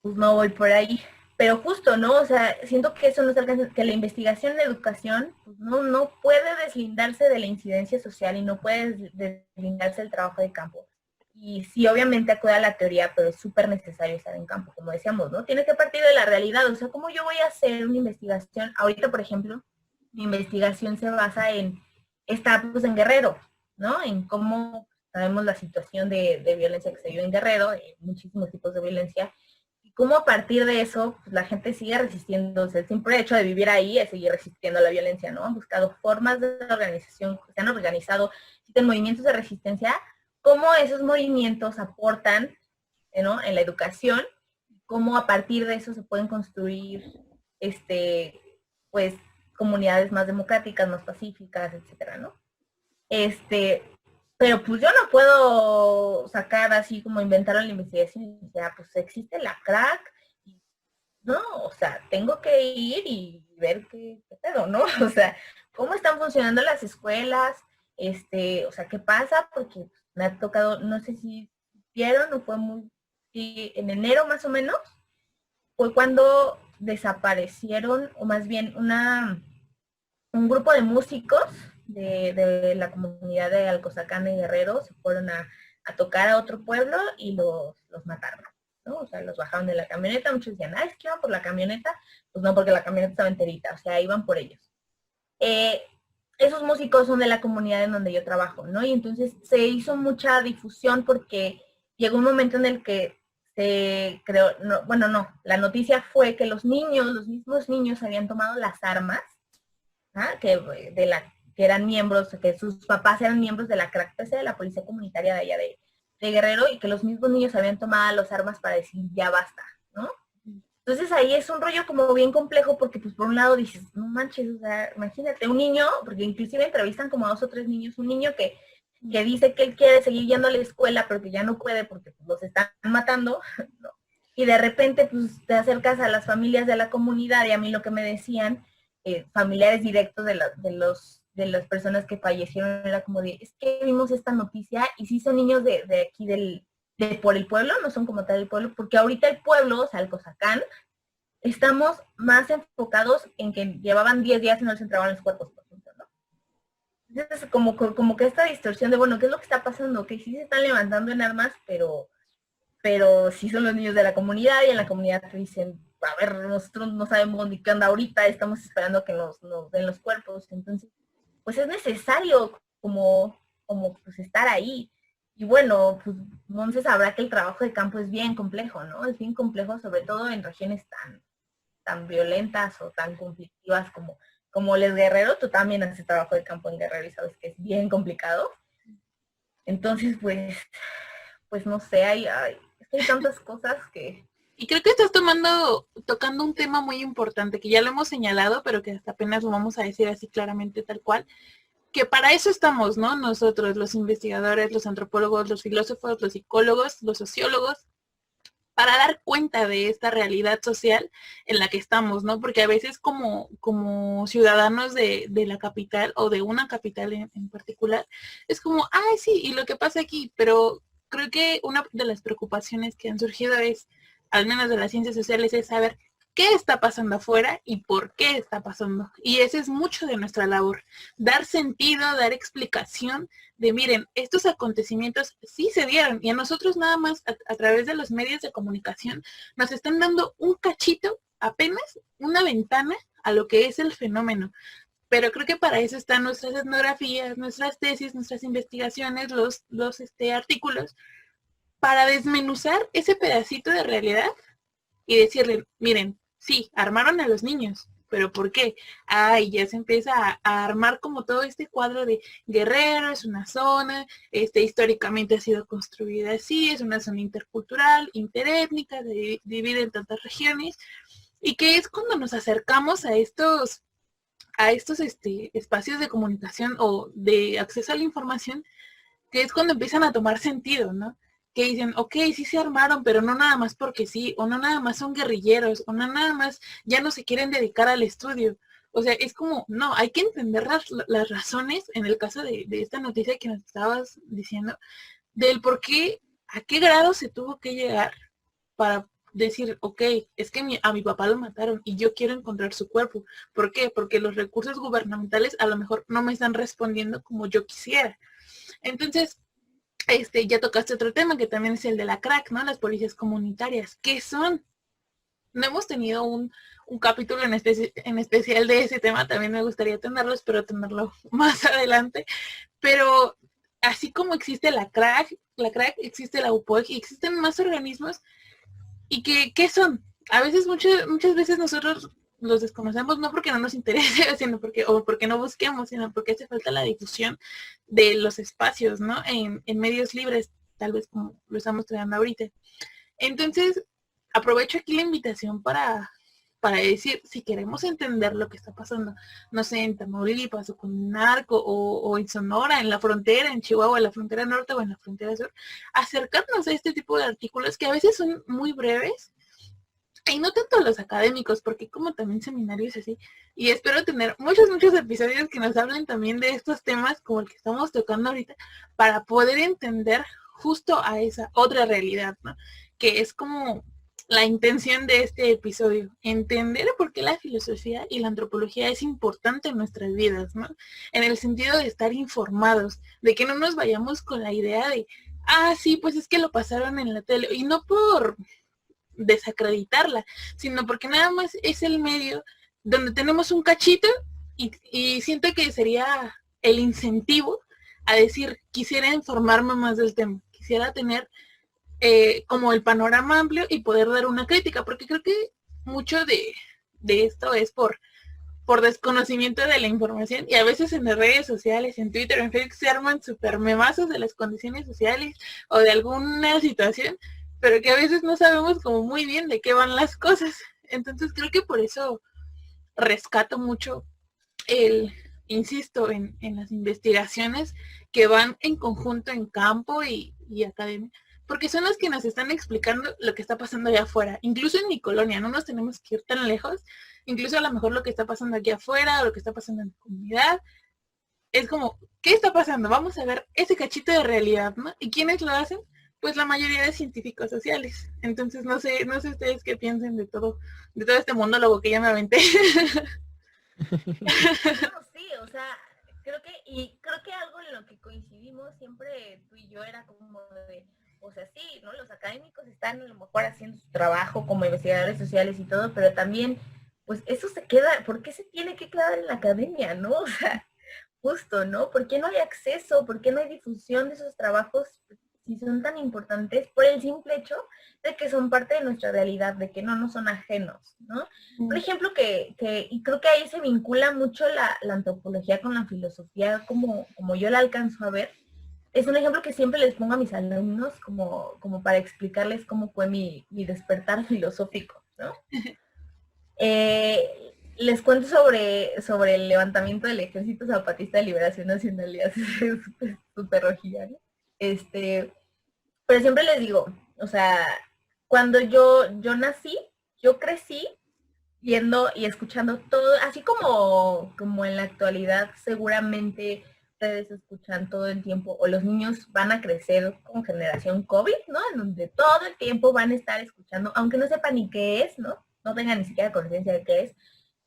pues no voy por ahí. Pero justo, ¿no? O sea, siento que eso no se alcanza, que la investigación en educación pues no puede deslindarse de la incidencia social y no puede deslindarse del trabajo de campo. Y sí, obviamente acude a la teoría, pero es súper necesario estar en campo, como decíamos, ¿no? Tiene que partir de la realidad. O sea, ¿cómo yo voy a hacer una investigación? Ahorita, por ejemplo, mi investigación se basa en pues, en Guerrero, ¿no? En cómo sabemos la situación de violencia que se vive en Guerrero, muchísimos tipos de violencia, y cómo a partir de eso pues, la gente sigue resistiendo, o sea, el simple hecho de vivir ahí es seguir resistiendo a la violencia, ¿no? Han buscado formas de organización, se han organizado, existen movimientos de resistencia, cómo esos movimientos aportan, ¿no? En la educación, cómo a partir de eso se pueden construir, pues, comunidades más democráticas, más pacíficas, etcétera, ¿no? Pero pues yo no puedo sacar así como inventar la investigación, o sea, pues existe la crack, no, o sea, tengo que ir y ver qué pedo, ¿no? O sea, cómo están funcionando las escuelas, o sea, qué pasa, porque me ha tocado, no sé si vieron, o fue sí, en enero más o menos, fue cuando desaparecieron, o más bien un grupo de músicos de la comunidad de Alcozacán de Guerrero se fueron a tocar a otro pueblo y los mataron, ¿no? O sea, los bajaron de la camioneta, muchos decían, es que iban por la camioneta, pues no, porque la camioneta estaba enterita, o sea, iban por ellos. Esos músicos son de la comunidad en donde yo trabajo, ¿no? Y entonces se hizo mucha difusión porque llegó un momento en el que se creó, la noticia fue que los mismos niños habían tomado las armas, que eran miembros, que sus papás eran miembros de la CRACPC, de la policía comunitaria de allá de Guerrero, y que los mismos niños habían tomado las armas para decir ya basta, ¿no? Entonces ahí es un rollo como bien complejo porque pues por un lado dices, no manches, o sea, imagínate, un niño, porque inclusive entrevistan como a 2 o 3 niños, un niño que dice que él quiere seguir yendo a la escuela, pero que ya no puede porque pues, los están matando, ¿no? Y de repente pues te acercas a las familias de la comunidad y a mí lo que me decían familiares directos de las personas que fallecieron, era como de, es que vimos esta noticia y sí son niños de aquí por el pueblo, no son como tal el pueblo, porque ahorita el pueblo, o sea, el Cozacán, estamos más enfocados en que llevaban 10 días y no les entraban los cuerpos, por ejemplo, ¿no? Entonces, como que esta distorsión de, bueno, ¿qué es lo que está pasando? Que sí se están levantando en armas, pero sí son los niños de la comunidad, y en la comunidad te dicen, a ver, nosotros no sabemos ni qué onda ahorita, estamos esperando que nos den los cuerpos. Entonces, pues es necesario como pues estar ahí. Y bueno, pues Monse sabrá que el trabajo de campo es bien complejo, ¿no? Es bien complejo, sobre todo en regiones tan violentas o tan conflictivas como Les Guerrero. Tú también haces trabajo de campo en Guerrero y sabes que es bien complicado. Entonces, pues no sé, hay tantas cosas que... Y creo que estás tocando un tema muy importante, que ya lo hemos señalado, pero que hasta apenas lo vamos a decir así claramente, tal cual, que para eso estamos, ¿no? Nosotros, los investigadores, los antropólogos, los filósofos, los psicólogos, los sociólogos, para dar cuenta de esta realidad social en la que estamos, ¿no? Porque a veces como ciudadanos de la capital o de una capital en particular, es como, ay, sí, y lo que pasa aquí, pero creo que una de las preocupaciones que han surgido es, al menos de las ciencias sociales, es saber qué está pasando afuera y por qué está pasando. Y ese es mucho de nuestra labor, dar sentido, dar explicación de, miren, estos acontecimientos sí se dieron y a nosotros nada más a través de los medios de comunicación nos están dando un cachito, apenas una ventana a lo que es el fenómeno. Pero creo que para eso están nuestras etnografías, nuestras tesis, nuestras investigaciones, los artículos, para desmenuzar ese pedacito de realidad y decirle, miren, sí, armaron a los niños, pero ¿por qué? Y ya se empieza a armar como todo este cuadro de Guerrero, es una zona, históricamente ha sido construida así, es una zona intercultural, interétnica, divide en tantas regiones, y que es cuando nos acercamos a estos espacios de comunicación o de acceso a la información, que es cuando empiezan a tomar sentido, ¿no? Que dicen, ok, sí se armaron, pero no nada más porque sí, o no nada más son guerrilleros, o no nada más ya no se quieren dedicar al estudio. O sea, es como, no, hay que entender las razones, en el caso de esta noticia que nos estabas diciendo, del por qué, a qué grado se tuvo que llegar para decir, ok, es que a mi papá lo mataron y yo quiero encontrar su cuerpo. ¿Por qué? Porque los recursos gubernamentales a lo mejor no me están respondiendo como yo quisiera. Entonces, ya tocaste otro tema que también es el de la CRAC, ¿no? Las policías comunitarias. ¿Qué son? No hemos tenido un capítulo en especial de ese tema, también me gustaría tenerlo, espero tenerlo más adelante, pero así como existe la CRAC, existe la UPOG y existen más organismos, y ¿qué son? A veces, muchas veces nosotros los desconocemos no porque no nos interese, sino porque no busquemos, sino porque hace falta la difusión de los espacios, ¿no? En medios libres, tal vez como lo estamos trayendo ahorita. Entonces, aprovecho aquí la invitación para decir, si queremos entender lo que está pasando, no sé, en Tamaulipas o con Narco o en Sonora, en la frontera, en Chihuahua, en la frontera norte o en la frontera sur, acercarnos a este tipo de artículos que a veces son muy breves, y no tanto los académicos, porque como también seminarios así, y espero tener muchos episodios que nos hablen también de estos temas como el que estamos tocando ahorita, para poder entender justo a esa otra realidad, ¿no? Que es como la intención de este episodio, entender por qué la filosofía y la antropología es importante en nuestras vidas, ¿no? En el sentido de estar informados, de que no nos vayamos con la idea de, sí, pues es que lo pasaron en la tele, y no por desacreditarla, sino porque nada más es el medio donde tenemos un cachito y siento que sería el incentivo a decir, quisiera informarme más del tema, quisiera tener como el panorama amplio y poder dar una crítica, porque creo que mucho de esto es por desconocimiento de la información, y a veces en las redes sociales, en Twitter, en Facebook, se arman super memazos de las condiciones sociales o de alguna situación, pero que a veces no sabemos como muy bien de qué van las cosas. Entonces creo que por eso rescato mucho insisto, en las investigaciones que van en conjunto en campo y academia, porque son los que nos están explicando lo que está pasando allá afuera. Incluso en mi colonia, no nos tenemos que ir tan lejos. Incluso a lo mejor lo que está pasando aquí afuera o lo que está pasando en la comunidad es como, ¿qué está pasando? Vamos a ver ese cachito de realidad, ¿no? ¿Y quiénes lo hacen? Pues la mayoría de científicos sociales. Entonces no sé ustedes qué piensen de todo este monólogo que ya me aventé. No, sí, o sea, creo que algo en lo que coincidimos siempre tú y yo era como de, o sea, sí, ¿no? Los académicos están a lo mejor haciendo su trabajo como investigadores sociales y todo, pero también, pues eso se queda, ¿por qué se tiene que quedar en la academia, no? O sea, justo, ¿no? ¿Por qué no hay acceso? ¿Por qué no hay difusión de esos trabajos si son tan importantes por el simple hecho de que son parte de nuestra realidad, de que no nos son ajenos, ¿no? Por ejemplo, y creo que ahí se vincula mucho la antropología con la filosofía, como yo la alcanzo a ver. Es un ejemplo que siempre les pongo a mis alumnos como para explicarles cómo fue mi despertar filosófico, ¿no? Les cuento sobre el levantamiento del Ejército Zapatista de Liberación Nacional, y así es súper rojilla, ¿no? Pero siempre les digo, o sea, cuando yo nací, yo crecí viendo y escuchando todo, así como en la actualidad seguramente ustedes escuchan todo el tiempo, o los niños van a crecer con generación COVID, ¿no? En donde todo el tiempo van a estar escuchando, aunque no sepan ni qué es, ¿no? No tengan ni siquiera conciencia de qué es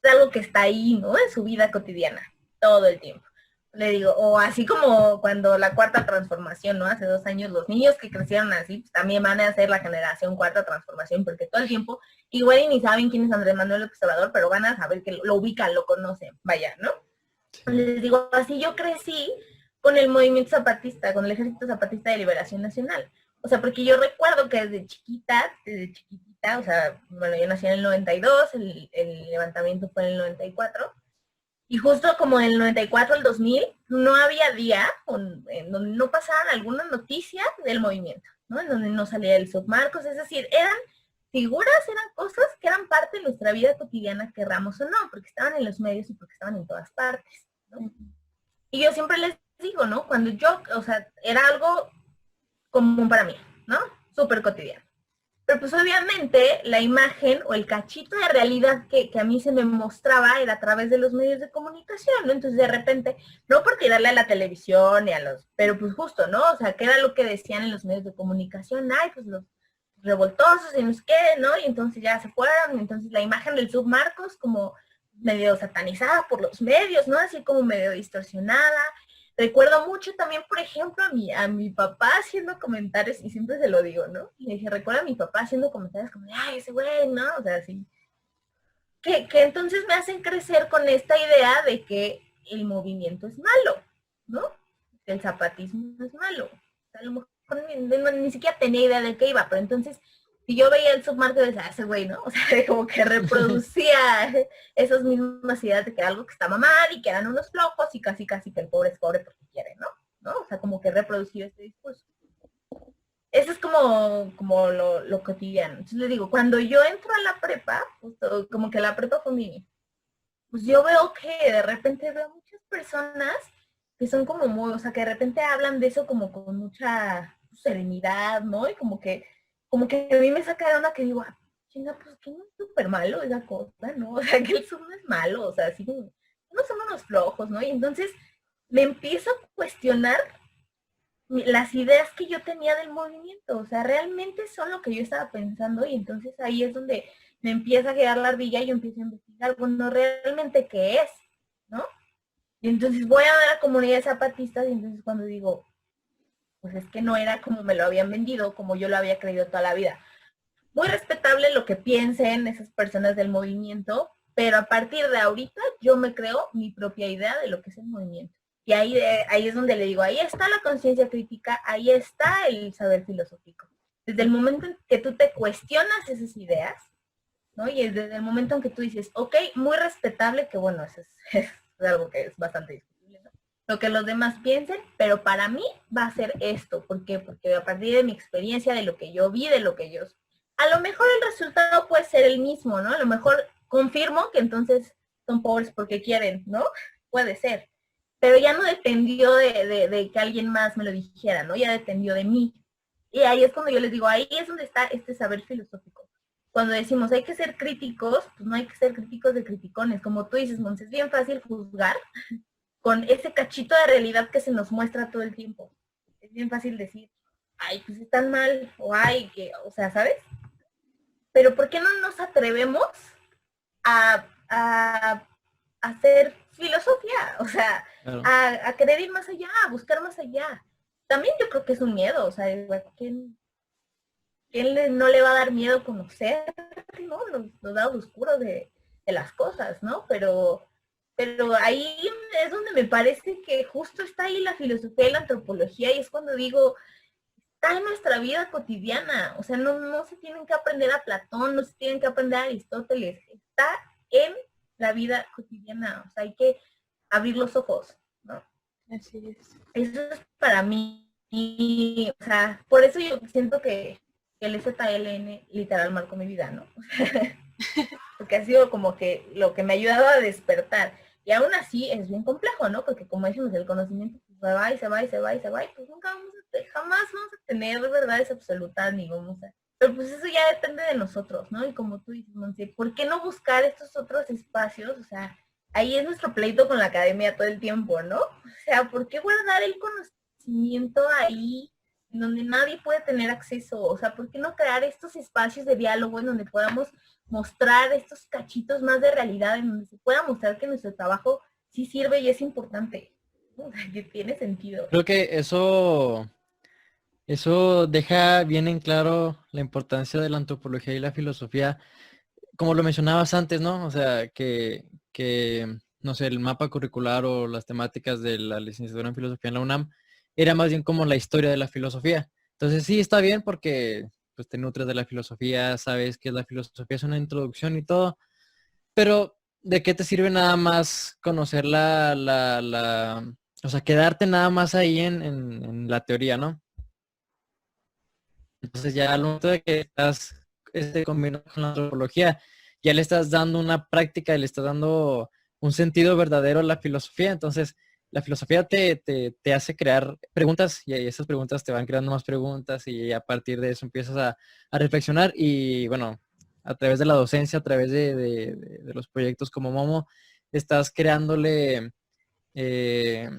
algo que está ahí, ¿no? En su vida cotidiana, todo el tiempo. Le digo, o así como cuando la cuarta transformación, ¿no? Hace 2 años, los niños que crecieron así, pues también van a hacer la generación cuarta transformación, porque todo el tiempo, igual y ni saben quién es Andrés Manuel López Obrador, pero van a saber que lo ubican, lo conocen, vaya, ¿no? Sí. Les digo, así yo crecí con el movimiento zapatista, con el Ejército Zapatista de Liberación Nacional. O sea, porque yo recuerdo que desde chiquitita, o sea, bueno, yo nací en el 92, el levantamiento fue en el 94, y justo como en el 94 al 2000, no había día en donde no pasaran alguna noticia del movimiento, ¿no? En donde no salía el submarcos, es decir, eran figuras, eran cosas que eran parte de nuestra vida cotidiana, querramos o no, porque estaban en los medios y porque estaban en todas partes, ¿no? Y yo siempre les digo, ¿no? Cuando yo, o sea, era algo común para mí, ¿no? Súper cotidiano. Pero pues obviamente la imagen o el cachito de realidad que a mí se me mostraba era a través de los medios de comunicación, ¿no? Entonces de repente, no por tirarle a la televisión y pero pues justo, ¿no? O sea, ¿qué era lo que decían en los medios de comunicación? Ay, pues los revoltosos y no sé qué, ¿no? Y entonces ya se fueron, y entonces la imagen del submarcos como medio satanizada por los medios, ¿no? Así como medio distorsionada. Recuerdo mucho también, por ejemplo, a mi papá haciendo comentarios, y siempre se lo digo, ¿no? Le dije, recuerdo a mi papá haciendo comentarios como, ay, ese güey, ¿no? O sea, así. Que entonces me hacen crecer con esta idea de que el movimiento es malo, ¿no? Que el zapatismo es malo. O sea, a lo mejor ni siquiera tenía idea de qué iba, pero entonces, si yo veía el submarco, decía, ese güey, ¿no? O sea, como que reproducía esas mismas ideas de que era algo que estaba mal y que eran unos flojos y casi que el pobre es pobre porque quiere, ¿no? O sea, como que reproducía este discurso. Eso es como lo cotidiano. Entonces le digo, cuando yo entro a la prepa, justo, como que la prepa fue pues yo veo que de repente veo muchas personas que son como muy, o sea, que de repente hablan de eso como con mucha serenidad, ¿no? Y como que a mí me saca de onda que digo, chinga, pues que no es súper malo esa cosa, ¿no? O sea, que el sur no es malo, o sea, así no son unos flojos, ¿no? Y entonces me empiezo a cuestionar las ideas que yo tenía del movimiento, o sea, realmente son lo que yo estaba pensando, y entonces ahí es donde me empieza a quedar la ardilla y yo empiezo a investigar, bueno, realmente qué es, ¿no? Y entonces voy a ver a comunidades zapatistas, y entonces cuando digo, pues es que no era como me lo habían vendido, como yo lo había creído toda la vida. Muy respetable lo que piensen esas personas del movimiento, pero a partir de ahorita yo me creo mi propia idea de lo que es el movimiento. Y ahí es donde le digo, ahí está la conciencia crítica, ahí está el saber filosófico. Desde el momento en que tú te cuestionas esas ideas, ¿no? Y desde el momento en que tú dices, ok, muy respetable, que bueno, eso es algo que es bastante discutible, ¿no? Lo que los demás piensen, pero para mí va a ser esto. ¿Por qué? Porque a partir de mi experiencia, de lo que yo vi, de lo que yo... A lo mejor el resultado puede ser el mismo, ¿no? A lo mejor confirmo que entonces son pobres porque quieren, ¿no? Puede ser. Pero ya no dependió de que alguien más me lo dijera, ¿no? Ya dependió de mí. Y ahí es cuando yo les digo, ahí es donde está este saber filosófico. Cuando decimos hay que ser críticos, pues no hay que ser críticos de criticones. Como tú dices, Mons, es bien fácil juzgar con ese cachito de realidad que se nos muestra todo el tiempo. Es bien fácil decir, ay, pues están mal, o ay, que, o sea, ¿sabes? Pero ¿por qué no nos atrevemos a hacer filosofía? O sea, Claro. a querer ir más allá, a buscar más allá. También yo creo que es un miedo, o sea, ¿quién no le va a dar miedo conocer, ¿no? Los lados oscuros de las cosas, ¿no? Pero ahí es donde me parece que justo está ahí la filosofía y la antropología, y es cuando digo, está en nuestra vida cotidiana, o sea, no se tienen que aprender a Platón, no se tienen que aprender a Aristóteles, está en la vida cotidiana, o sea, hay que abrir los ojos, ¿no? Así es. Eso es para mí, y, o sea, por eso yo siento que el ZLN literal marcó mi vida, ¿no? Porque ha sido como que lo que me ha ayudado a despertar. Y aún así es bien complejo, ¿no? Porque como decimos, el conocimiento pues, se va y se va y se va y se va, y pues nunca jamás vamos a tener verdades absolutas, ni vamos a... Pero pues eso ya depende de nosotros, ¿no? Y como tú dices, Monse, ¿por qué no buscar estos otros espacios? O sea, ahí es nuestro pleito con la academia todo el tiempo, ¿no? O sea, ¿por qué guardar el conocimiento ahí en donde nadie puede tener acceso? O sea, ¿por qué no crear estos espacios de diálogo en donde podamos mostrar estos cachitos más de realidad, en donde se pueda mostrar que nuestro trabajo sí sirve y es importante, ¿no? Que tiene sentido? Creo que eso deja bien en claro la importancia de la antropología y la filosofía, como lo mencionabas antes, ¿no? O sea, que no sé, el mapa curricular o las temáticas de la licenciatura en filosofía en la UNAM era más bien como la historia de la filosofía. Entonces sí, está bien porque pues te nutres de la filosofía, sabes que la filosofía es una introducción y todo, pero ¿de qué te sirve nada más conocer o sea, quedarte nada más ahí en la teoría, ¿no? Entonces ya al momento de que estás combinando con la antropología, ya le estás dando una práctica y le estás dando un sentido verdadero a la filosofía. Entonces, la filosofía te hace crear preguntas y esas preguntas te van creando más preguntas y a partir de eso empiezas a reflexionar y bueno, a través de la docencia, a través de los proyectos como Momo, estás creándole, eh,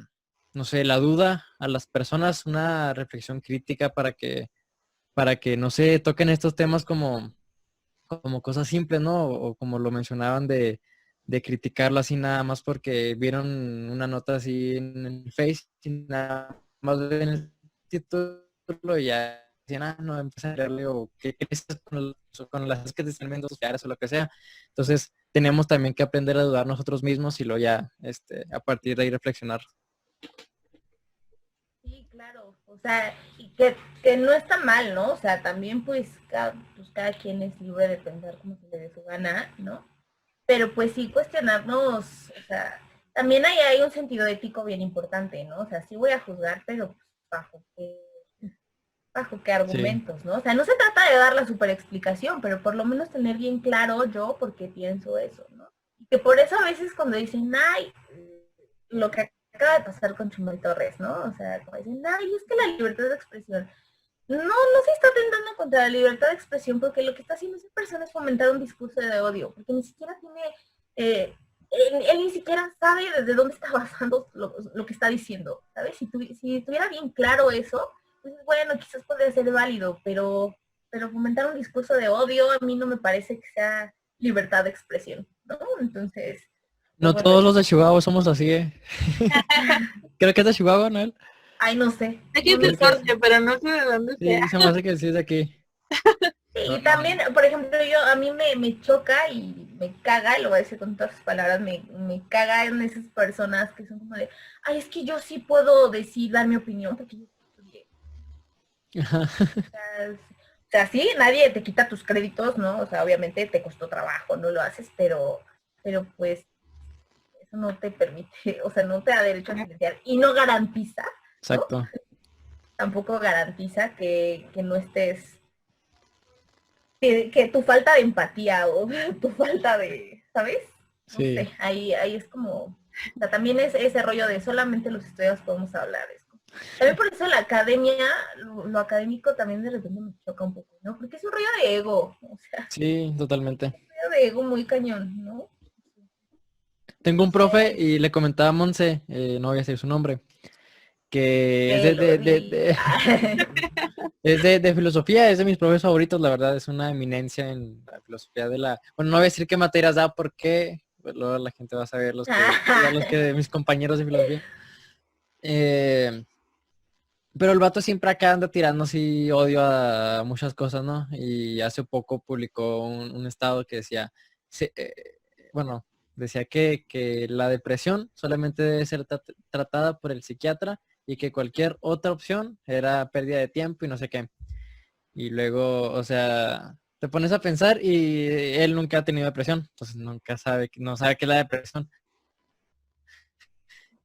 no sé, la duda a las personas, una reflexión crítica para que no se toquen estos temas como cosas simples, ¿no? O como lo mencionaban de criticarlo así nada más porque vieron una nota así en el Face y nada más ven el título y ya decían, no, empiezan a leerle o qué crees con las que te están viendo sociales o lo que sea. Entonces, tenemos también que aprender a dudar nosotros mismos y luego ya, a partir de ahí reflexionar. Sí, claro, o sea, y que no está mal, ¿no? O sea, también pues cada quien es libre de pensar como se le dé su gana, ¿no? Pero pues sí cuestionarnos, o sea, también hay un sentido ético bien importante, ¿no? O sea, sí voy a juzgar, pero pues, bajo qué Sí. argumentos, ¿no? O sea, no se trata de dar la super explicación, pero por lo menos tener bien claro yo por qué pienso eso, ¿no? Y que por eso a veces cuando dicen, ay, lo que acaba de pasar con Chumel Torres, ¿no? O sea, como dicen, ay, es que la libertad de expresión. No se está atentando contra la libertad de expresión porque lo que está haciendo esa persona es fomentar un discurso de odio, porque ni siquiera tiene, él ni siquiera sabe desde dónde está basando lo que está diciendo, ¿sabes? Si tuviera bien claro eso, pues bueno, quizás podría ser válido, pero fomentar un discurso de odio a mí no me parece que sea libertad de expresión, ¿no? Entonces, pues No bueno, todos los de Chihuahua somos así, ¿eh? Creo que es de Chihuahua, ¿no? ay, no sé. Aquí es del norte, pero no sé de dónde sea. Sí, se me hace que sí es de aquí. Sí, y también, por ejemplo, a mí me choca y me caga, y lo voy a decir con todas sus palabras, me caga en esas personas que son como de, ay, es que yo sí puedo decir, dar mi opinión, porque yo estudié. O sea, sí, nadie te quita tus créditos, ¿no? O sea, obviamente te costó trabajo, no lo haces, pero pues eso no te permite, o sea, no te da derecho a silenciar y no garantiza, ¿no? Exacto. Tampoco garantiza que no estés que tu falta de empatía o tu falta de, ¿sabes? No Sí. sé, ahí es como, o sea, también es ese rollo de solamente los estudiantes podemos hablar, es como, También por eso la academia, lo académico también de repente me choca un poco, ¿no? Porque es un rollo de ego, o sea, Sí, totalmente. un rollo de ego muy cañón, ¿no? Tengo un profe y le comentaba a Monse, no voy a decir su nombre, que es Te lo di. de filosofía, es de mis profes favoritos, la verdad, es una eminencia en la filosofía de la... Bueno, no voy a decir qué materias da porque pues, luego la gente va a saber los que mis compañeros de filosofía. Eh, pero el vato siempre acá anda tirando así odio a muchas cosas, ¿no? Y hace poco publicó un estado que decía, se- eh, bueno, decía que la depresión solamente debe ser tratada por el psiquiatra y que cualquier otra opción era pérdida de tiempo y no sé qué. Y luego, o sea, te pones a pensar y él nunca ha tenido depresión, entonces nunca sabe, no sabe qué es la depresión.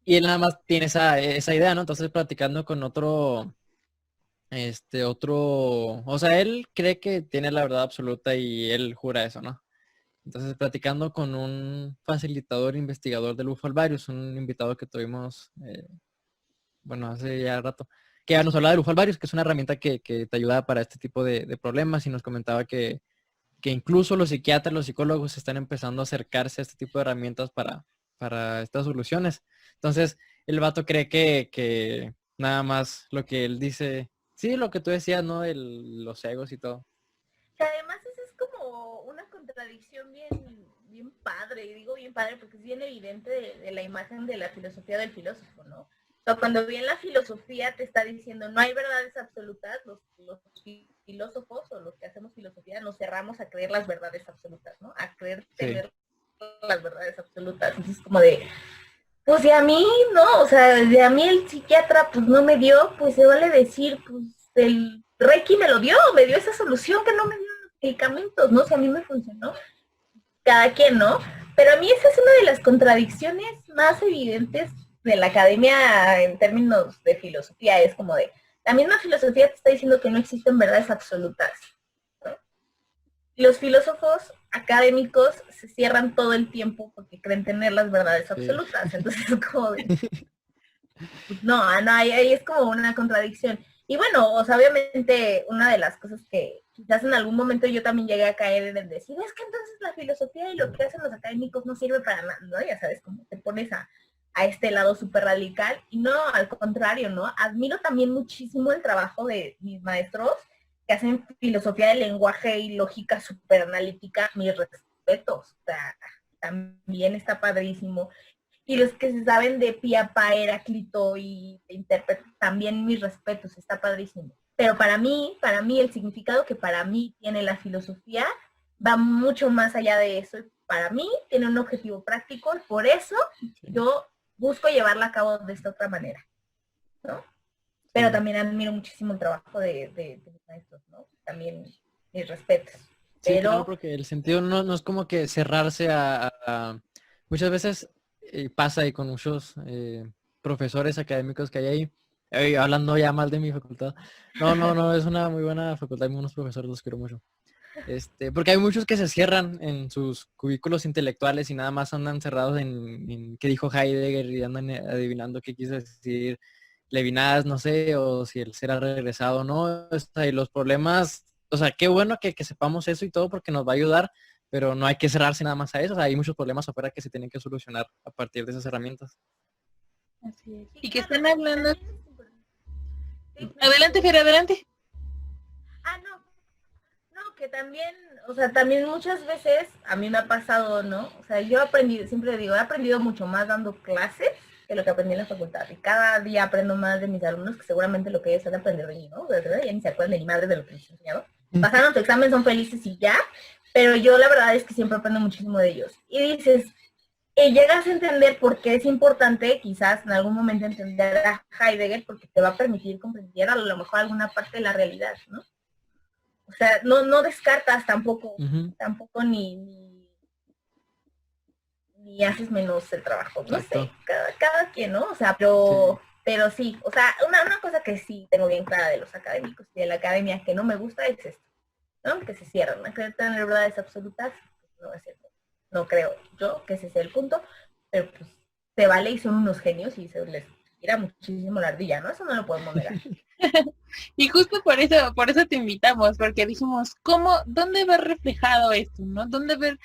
Y él nada más tiene esa idea, ¿no? Entonces platicando con otro, o sea, él cree que tiene la verdad absoluta y él jura eso, ¿no? Entonces platicando con un facilitador investigador del Ufalvarius, un invitado que tuvimos, bueno, hace ya rato, que ya nos hablaba del Ufalvarius, que es una herramienta que te ayuda para este tipo de problemas y nos comentaba que incluso los psiquiatras, los psicólogos están empezando a acercarse a este tipo de herramientas para estas soluciones. Entonces, el vato cree que nada más lo que él dice, sí, lo que tú decías, ¿no? Los egos y todo. Que además eso es como una contradicción bien padre, y digo bien padre porque es bien evidente de la imagen de la filosofía del filósofo, ¿no? O sea, cuando bien la filosofía te está diciendo no hay verdades absolutas, los filósofos o los que hacemos filosofía nos cerramos a creer las verdades absolutas, ¿no? A creer tener las verdades absolutas. Entonces es como de, pues de a mí, ¿no? O sea, de a mí el psiquiatra pues no me dio, pues se vale decir, pues el Reiki me lo dio, me dio esa solución que no me dio medicamentos, ¿no? O sea, a mí me funcionó, cada quien, ¿no? Pero a mí esa es una de las contradicciones más evidentes de la academia en términos de filosofía, es como de, la misma filosofía te está diciendo que no existen verdades absolutas, ¿no? Los filósofos académicos se cierran todo el tiempo porque creen tener las verdades absolutas, entonces es como de, pues no, ahí es como una contradicción. Y bueno, o sea, obviamente una de las cosas que quizás en algún momento yo también llegué a caer en el decir, es que entonces la filosofía y lo que hacen los académicos no sirve para nada, ¿no? Ya sabes, como te pones a este lado súper radical. Y no, al contrario, ¿no? Admiro también muchísimo el trabajo de mis maestros que hacen filosofía del lenguaje y lógica súper analítica, mis respetos. O sea, también está padrísimo. Y los que se saben de Piapa, Heráclito y intérprete, también mis respetos, está padrísimo. Pero para mí, el significado que para mí tiene la filosofía va mucho más allá de eso. Para mí tiene un objetivo práctico y por eso yo busco llevarla a cabo de esta otra manera, ¿no? Pero también admiro muchísimo el trabajo de mis maestros, ¿no? También mis respetos. Sí, Pero claro, porque el sentido no es como que cerrarse muchas veces pasa y con muchos profesores académicos que hay ahí, hablando ya mal de mi facultad. No, es una muy buena facultad, hay unos profesores, los quiero mucho. Porque hay muchos que se cierran en sus cubículos intelectuales y nada más andan cerrados en qué dijo Heidegger y andan adivinando qué quiso decir Levinas, no sé, o si el ser ha regresado o no. Y los problemas, o sea, qué bueno que sepamos eso y todo porque nos va a ayudar, pero no hay que cerrarse nada más a eso. O sea, hay muchos problemas afuera que se tienen que solucionar a partir de esas herramientas. Así es. sí, Y que claro, están hablando... también es importante. Sí, Adelante, Fer, adelante. no, no, que también, o sea, también muchas veces a mí me ha pasado, ¿no? O sea, yo he aprendido, siempre digo, he aprendido mucho más dando clases que lo que aprendí en la facultad. Y cada día aprendo más de mis alumnos, que seguramente lo que ellos han de aprender de mí, ¿no? De verdad, ya ni se acuerdan de mi madre de lo que les he enseñado. Pasaron tu examen, son felices y ya, pero yo la verdad es que siempre aprendo muchísimo de ellos. Y dices, llegas a entender por qué es importante quizás en algún momento entender a Heidegger porque te va a permitir comprender a lo mejor alguna parte de la realidad, ¿no? O sea, no descartas tampoco, tampoco ni haces menos el trabajo. No sé, Exacto. cada quien, ¿no? O sea, Sí. pero sí, o sea, una cosa que sí tengo bien clara de los académicos y de la academia que no me gusta es esto, ¿no? Que se cierran, a creer tener verdades absolutas, pues no es cierto. No creo yo que ese sea el punto, pero pues se vale y son unos genios y se les gira muchísimo la ardilla, ¿no? Eso no lo podemos negar. Y justo por eso te invitamos, porque dijimos, ¿dónde ver reflejado esto, no? ¿Dónde ver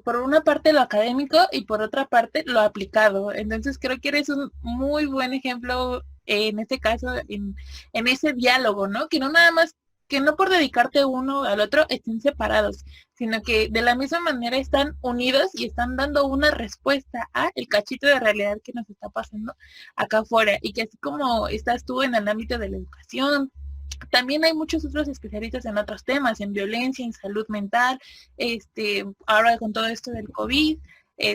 por una parte lo académico y por otra parte lo aplicado? Entonces creo que eres un muy buen ejemplo en este caso, en ese diálogo, ¿no? Que no nada más, que no por dedicarte uno al otro estén separados, sino que de la misma manera están unidos y están dando una respuesta a el cachito de realidad que nos está pasando acá afuera. Y que así como estás tú en el ámbito de la educación, también hay muchos otros especialistas en otros temas, en violencia, en salud mental, ahora con todo esto del COVID,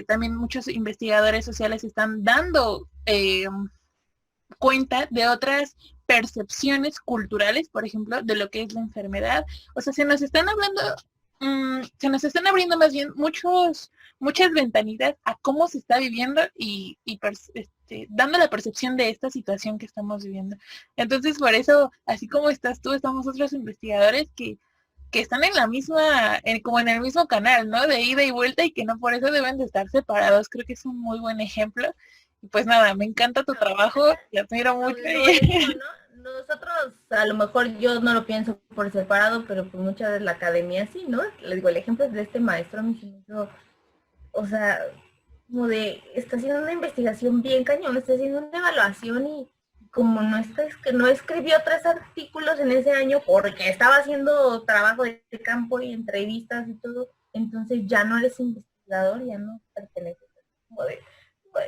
también muchos investigadores sociales están dando cuenta de otras percepciones culturales, por ejemplo, de lo que es la enfermedad. O sea, se nos están abriendo más bien muchas ventanitas a cómo se está viviendo y dando la percepción de esta situación que estamos viviendo. Entonces, por eso, así como estás tú, estamos otros investigadores que están en la misma, como en el mismo canal, ¿no? De ida y vuelta, y que no por eso deben de estar separados. Creo que es un muy buen ejemplo. Y pues nada, me encanta tu trabajo, te admiro mucho. ¿No? Nosotros, a lo mejor yo no lo pienso por separado, pero pues muchas veces la academia sí, ¿no? Le digo, el ejemplo de este maestro a mí se me hizo, o sea, como de, está haciendo una investigación bien cañón, está haciendo una evaluación y como no escribió 3 artículos en ese año porque estaba haciendo trabajo de campo y entrevistas y todo, entonces ya no eres investigador, ya no perteneces. Como de,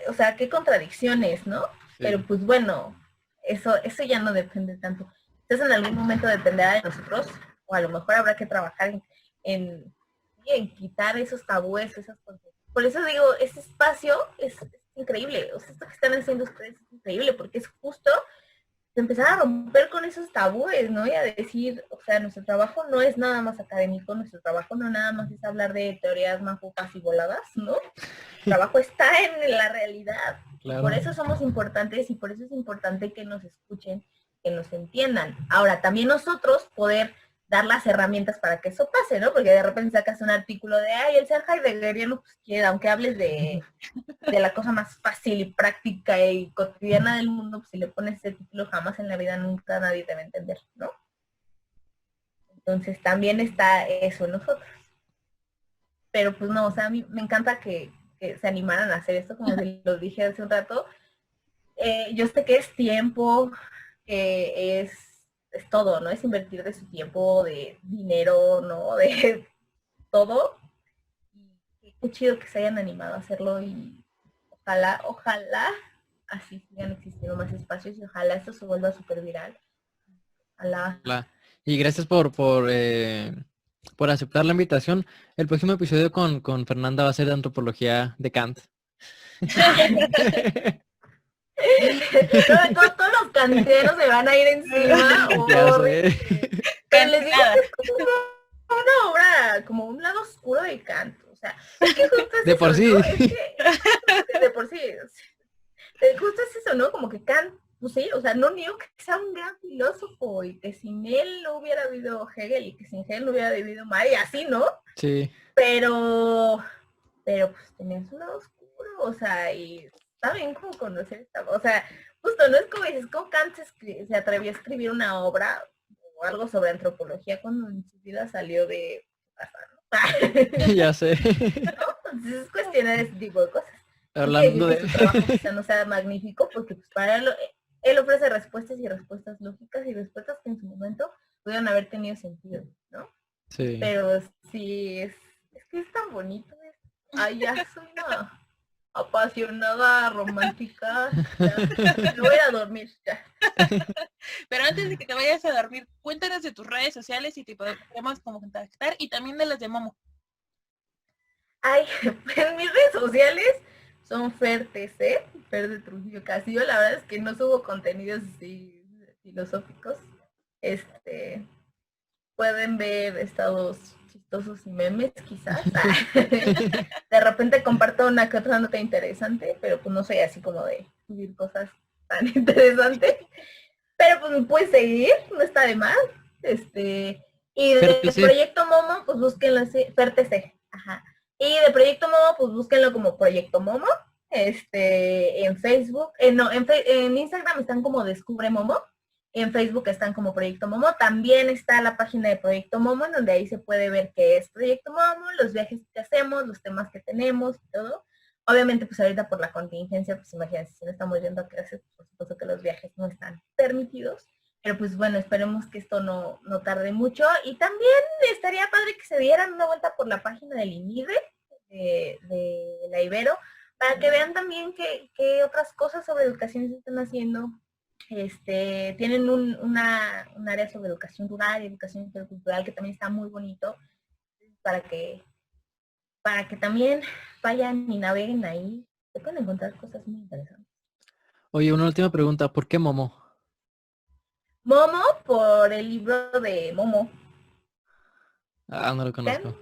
o sea, qué contradicciones, ¿no? Sí. Pero pues bueno, eso ya no depende tanto. Entonces en algún momento dependerá de nosotros, o a lo mejor habrá que trabajar en quitar esos tabúes, esas cosas. Por eso digo, ese espacio es increíble. O sea, esto que están haciendo ustedes es increíble, porque es justo empezar a romper con esos tabúes, ¿no? Y a decir, o sea, nuestro trabajo no es nada más académico, nuestro trabajo no nada más es hablar de teorías mafucas y voladas, ¿no? El trabajo está en la realidad. Claro. Por eso somos importantes y por eso es importante que nos escuchen, que nos entiendan. Ahora, también nosotros poder dar las herramientas para que eso pase, ¿no? Porque de repente sacas un artículo de, ay, el ser heideggeriano, pues que aunque hables de la cosa más fácil y práctica y cotidiana del mundo, pues si le pones ese título jamás en la vida nunca nadie te va a entender, ¿no? Entonces también está eso en nosotros. Pero pues no, o sea, a mí me encanta que se animaran a hacer esto, como lo dije hace un rato. Yo sé que es tiempo, que es todo, ¿no? Es invertir de su tiempo, de dinero, ¿no? De todo. Y qué chido que se hayan animado a hacerlo y ojalá así sigan existiendo más espacios y ojalá esto se vuelva súper viral. Ojalá. Y gracias por aceptar la invitación. El próximo episodio con Fernanda va a ser de antropología de Kant. Todos los canteros se van a ir encima. Pero les digo que es como una obra, como un lado oscuro de Kant. O sea, es que justo es de eso, por sí. ¿no? Es que, de por sí. Justo es eso, ¿no? Como que Kant, pues sí, o sea, no niego que sea un gran filósofo y que sin él no hubiera habido Hegel y que sin Hegel no hubiera habido Marx y así, ¿no? Sí. Pero pues tenía su lado oscuro, o sea, y está bien como conocer esta, o sea, justo no es como dices, como Kant se atrevió a escribir una obra o algo sobre antropología cuando en su vida salió de casa, ¿no? Ya sé. ¿No? Entonces es cuestionar ese tipo de cosas. Hablando de... Su trabajo quizá no sea magnífico porque pues para él ofrece respuestas y respuestas lógicas y respuestas que en su momento pudieron haber tenido sentido, ¿no? Sí. Pero sí, es que es tan bonito. Ay, ya soy una apasionada, romántica. Ya, me voy a dormir ya. Pero antes de que te vayas a dormir, cuéntanos de tus redes sociales y te podemos como contactar y también de las de Momo. Ay, pues mis redes sociales son FerTC, Fer de Trujillo Castillo. La verdad es que no subo contenidos así filosóficos. Pueden ver estados chistosos y memes, quizás. De repente comparto una que otra nota interesante, pero pues no soy así como de subir cosas tan interesantes. Pero pues me puedes seguir, no está de más. Y de Proyecto Momo, pues búsquenlo así, FerTC. Ajá. Y de Proyecto Momo, pues búsquenlo como Proyecto Momo. En Facebook, no, en Instagram están como Descubre Momo, en Facebook están como Proyecto Momo, también está la página de Proyecto Momo, en donde ahí se puede ver qué es Proyecto Momo, los viajes que hacemos, los temas que tenemos y todo. Obviamente, pues ahorita por la contingencia, pues imagínense, si no estamos yendo a clases, por supuesto que los viajes no están permitidos, pero pues bueno, esperemos que esto no tarde mucho, y también estaría padre que se dieran una vuelta por la página del INIDE, de la Ibero, para que vean también qué otras cosas sobre educación se están haciendo. Tienen un área sobre educación rural y educación intercultural que también está muy bonito, para que también vayan y naveguen ahí. Se pueden encontrar cosas muy interesantes. Oye, una última pregunta, ¿por qué Momo? Momo, por el libro de Momo. Ah, no lo conozco.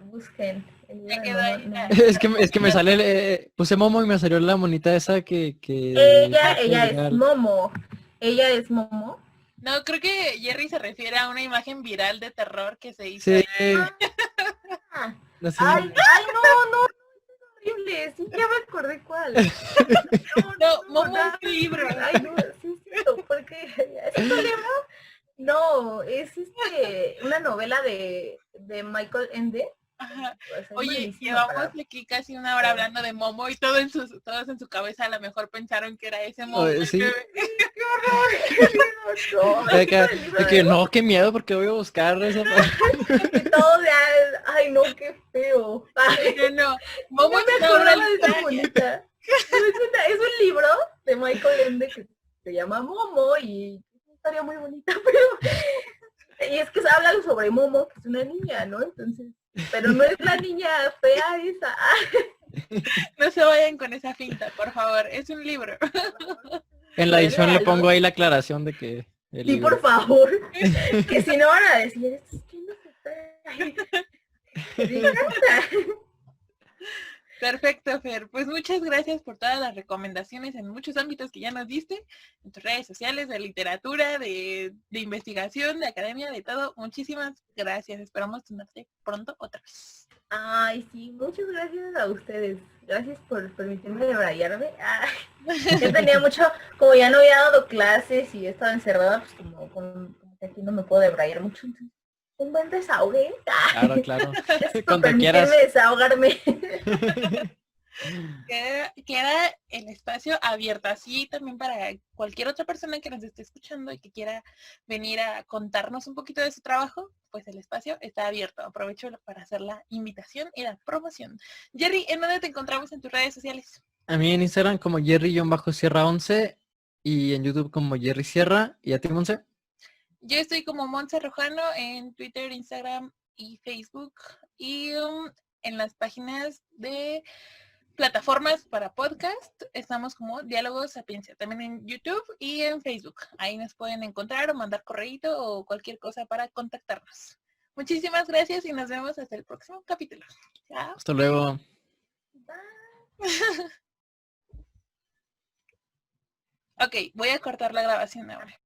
Busquen el libro Ya de quedó Momo. ahí. No. Es que me sale, puse Momo y me salió la monita esa que Ella es viral. Momo. Ella es Momo. No, creo que Jerry se refiere a una imagen viral de terror que se hizo. Sí, Ah, la ay, señora. no, es horrible. Sí, ya me acordé cuál. No, Momo es un libro. Ay, no, sí es cierto, porque ¿es un libro? No, es una novela de Michael Ende. Ajá. Pues, es Oye, malísima llevamos para- aquí casi una hora hablando de Momo y todos en su cabeza a lo mejor pensaron que era ese Momo. Oye, sí. ¡Qué horror! No, De que, es el libro de que no, qué miedo, porque voy a buscar esa. que todo ya, ay no, qué feo. Ay, No, Momo no es me una obra acordaba de esa literaria. bonita. Es un libro de Michael Ende que se llama Momo y es una historia muy bonita, pero y es que se habla sobre Momo, que es una niña, ¿no? Entonces, pero no es la niña fea esa. No se vayan con esa finta, por favor. Es un libro. En la edición le Léalo. pongo ahí la aclaración de que el Sí, libro. por favor. Que si no van a decir, es que no se trae. Digan, Perfecto, Fer. Pues muchas gracias por todas las recomendaciones en muchos ámbitos que ya nos diste, en tus redes sociales, de literatura, de investigación, de academia, de todo. Muchísimas gracias. Esperamos tenerte pronto otra vez. ay, sí, muchas gracias a ustedes. Gracias por permitirme debrayarme. Ay, yo tenía mucho, como ya no había dado clases y he estado encerrada, pues como que aquí no me puedo debrayar mucho. Entonces, un buen desahogue. Claro, claro. Gracias por Cuando permitirme quieras. desahogarme. Queda el espacio abierto, así también para cualquier otra persona que nos esté escuchando y que quiera venir a contarnos un poquito de su trabajo, pues el espacio está abierto. Aprovecho para hacer la invitación y la promoción. Jerry, ¿en dónde te encontramos en tus redes sociales? A mí en Instagram como Jerry-Sierra11 y en YouTube como Jerry Sierra. ¿Y a ti, Monse? Yo estoy como Montse Rojano en Twitter, Instagram y Facebook, y en las páginas de plataformas para podcast estamos como Diálogos Sapiencia, también en YouTube y en Facebook. Ahí nos pueden encontrar o mandar correíto o cualquier cosa para contactarnos. Muchísimas gracias y nos vemos hasta el próximo capítulo. Chao. Hasta luego. Ok, voy a cortar la grabación ahora.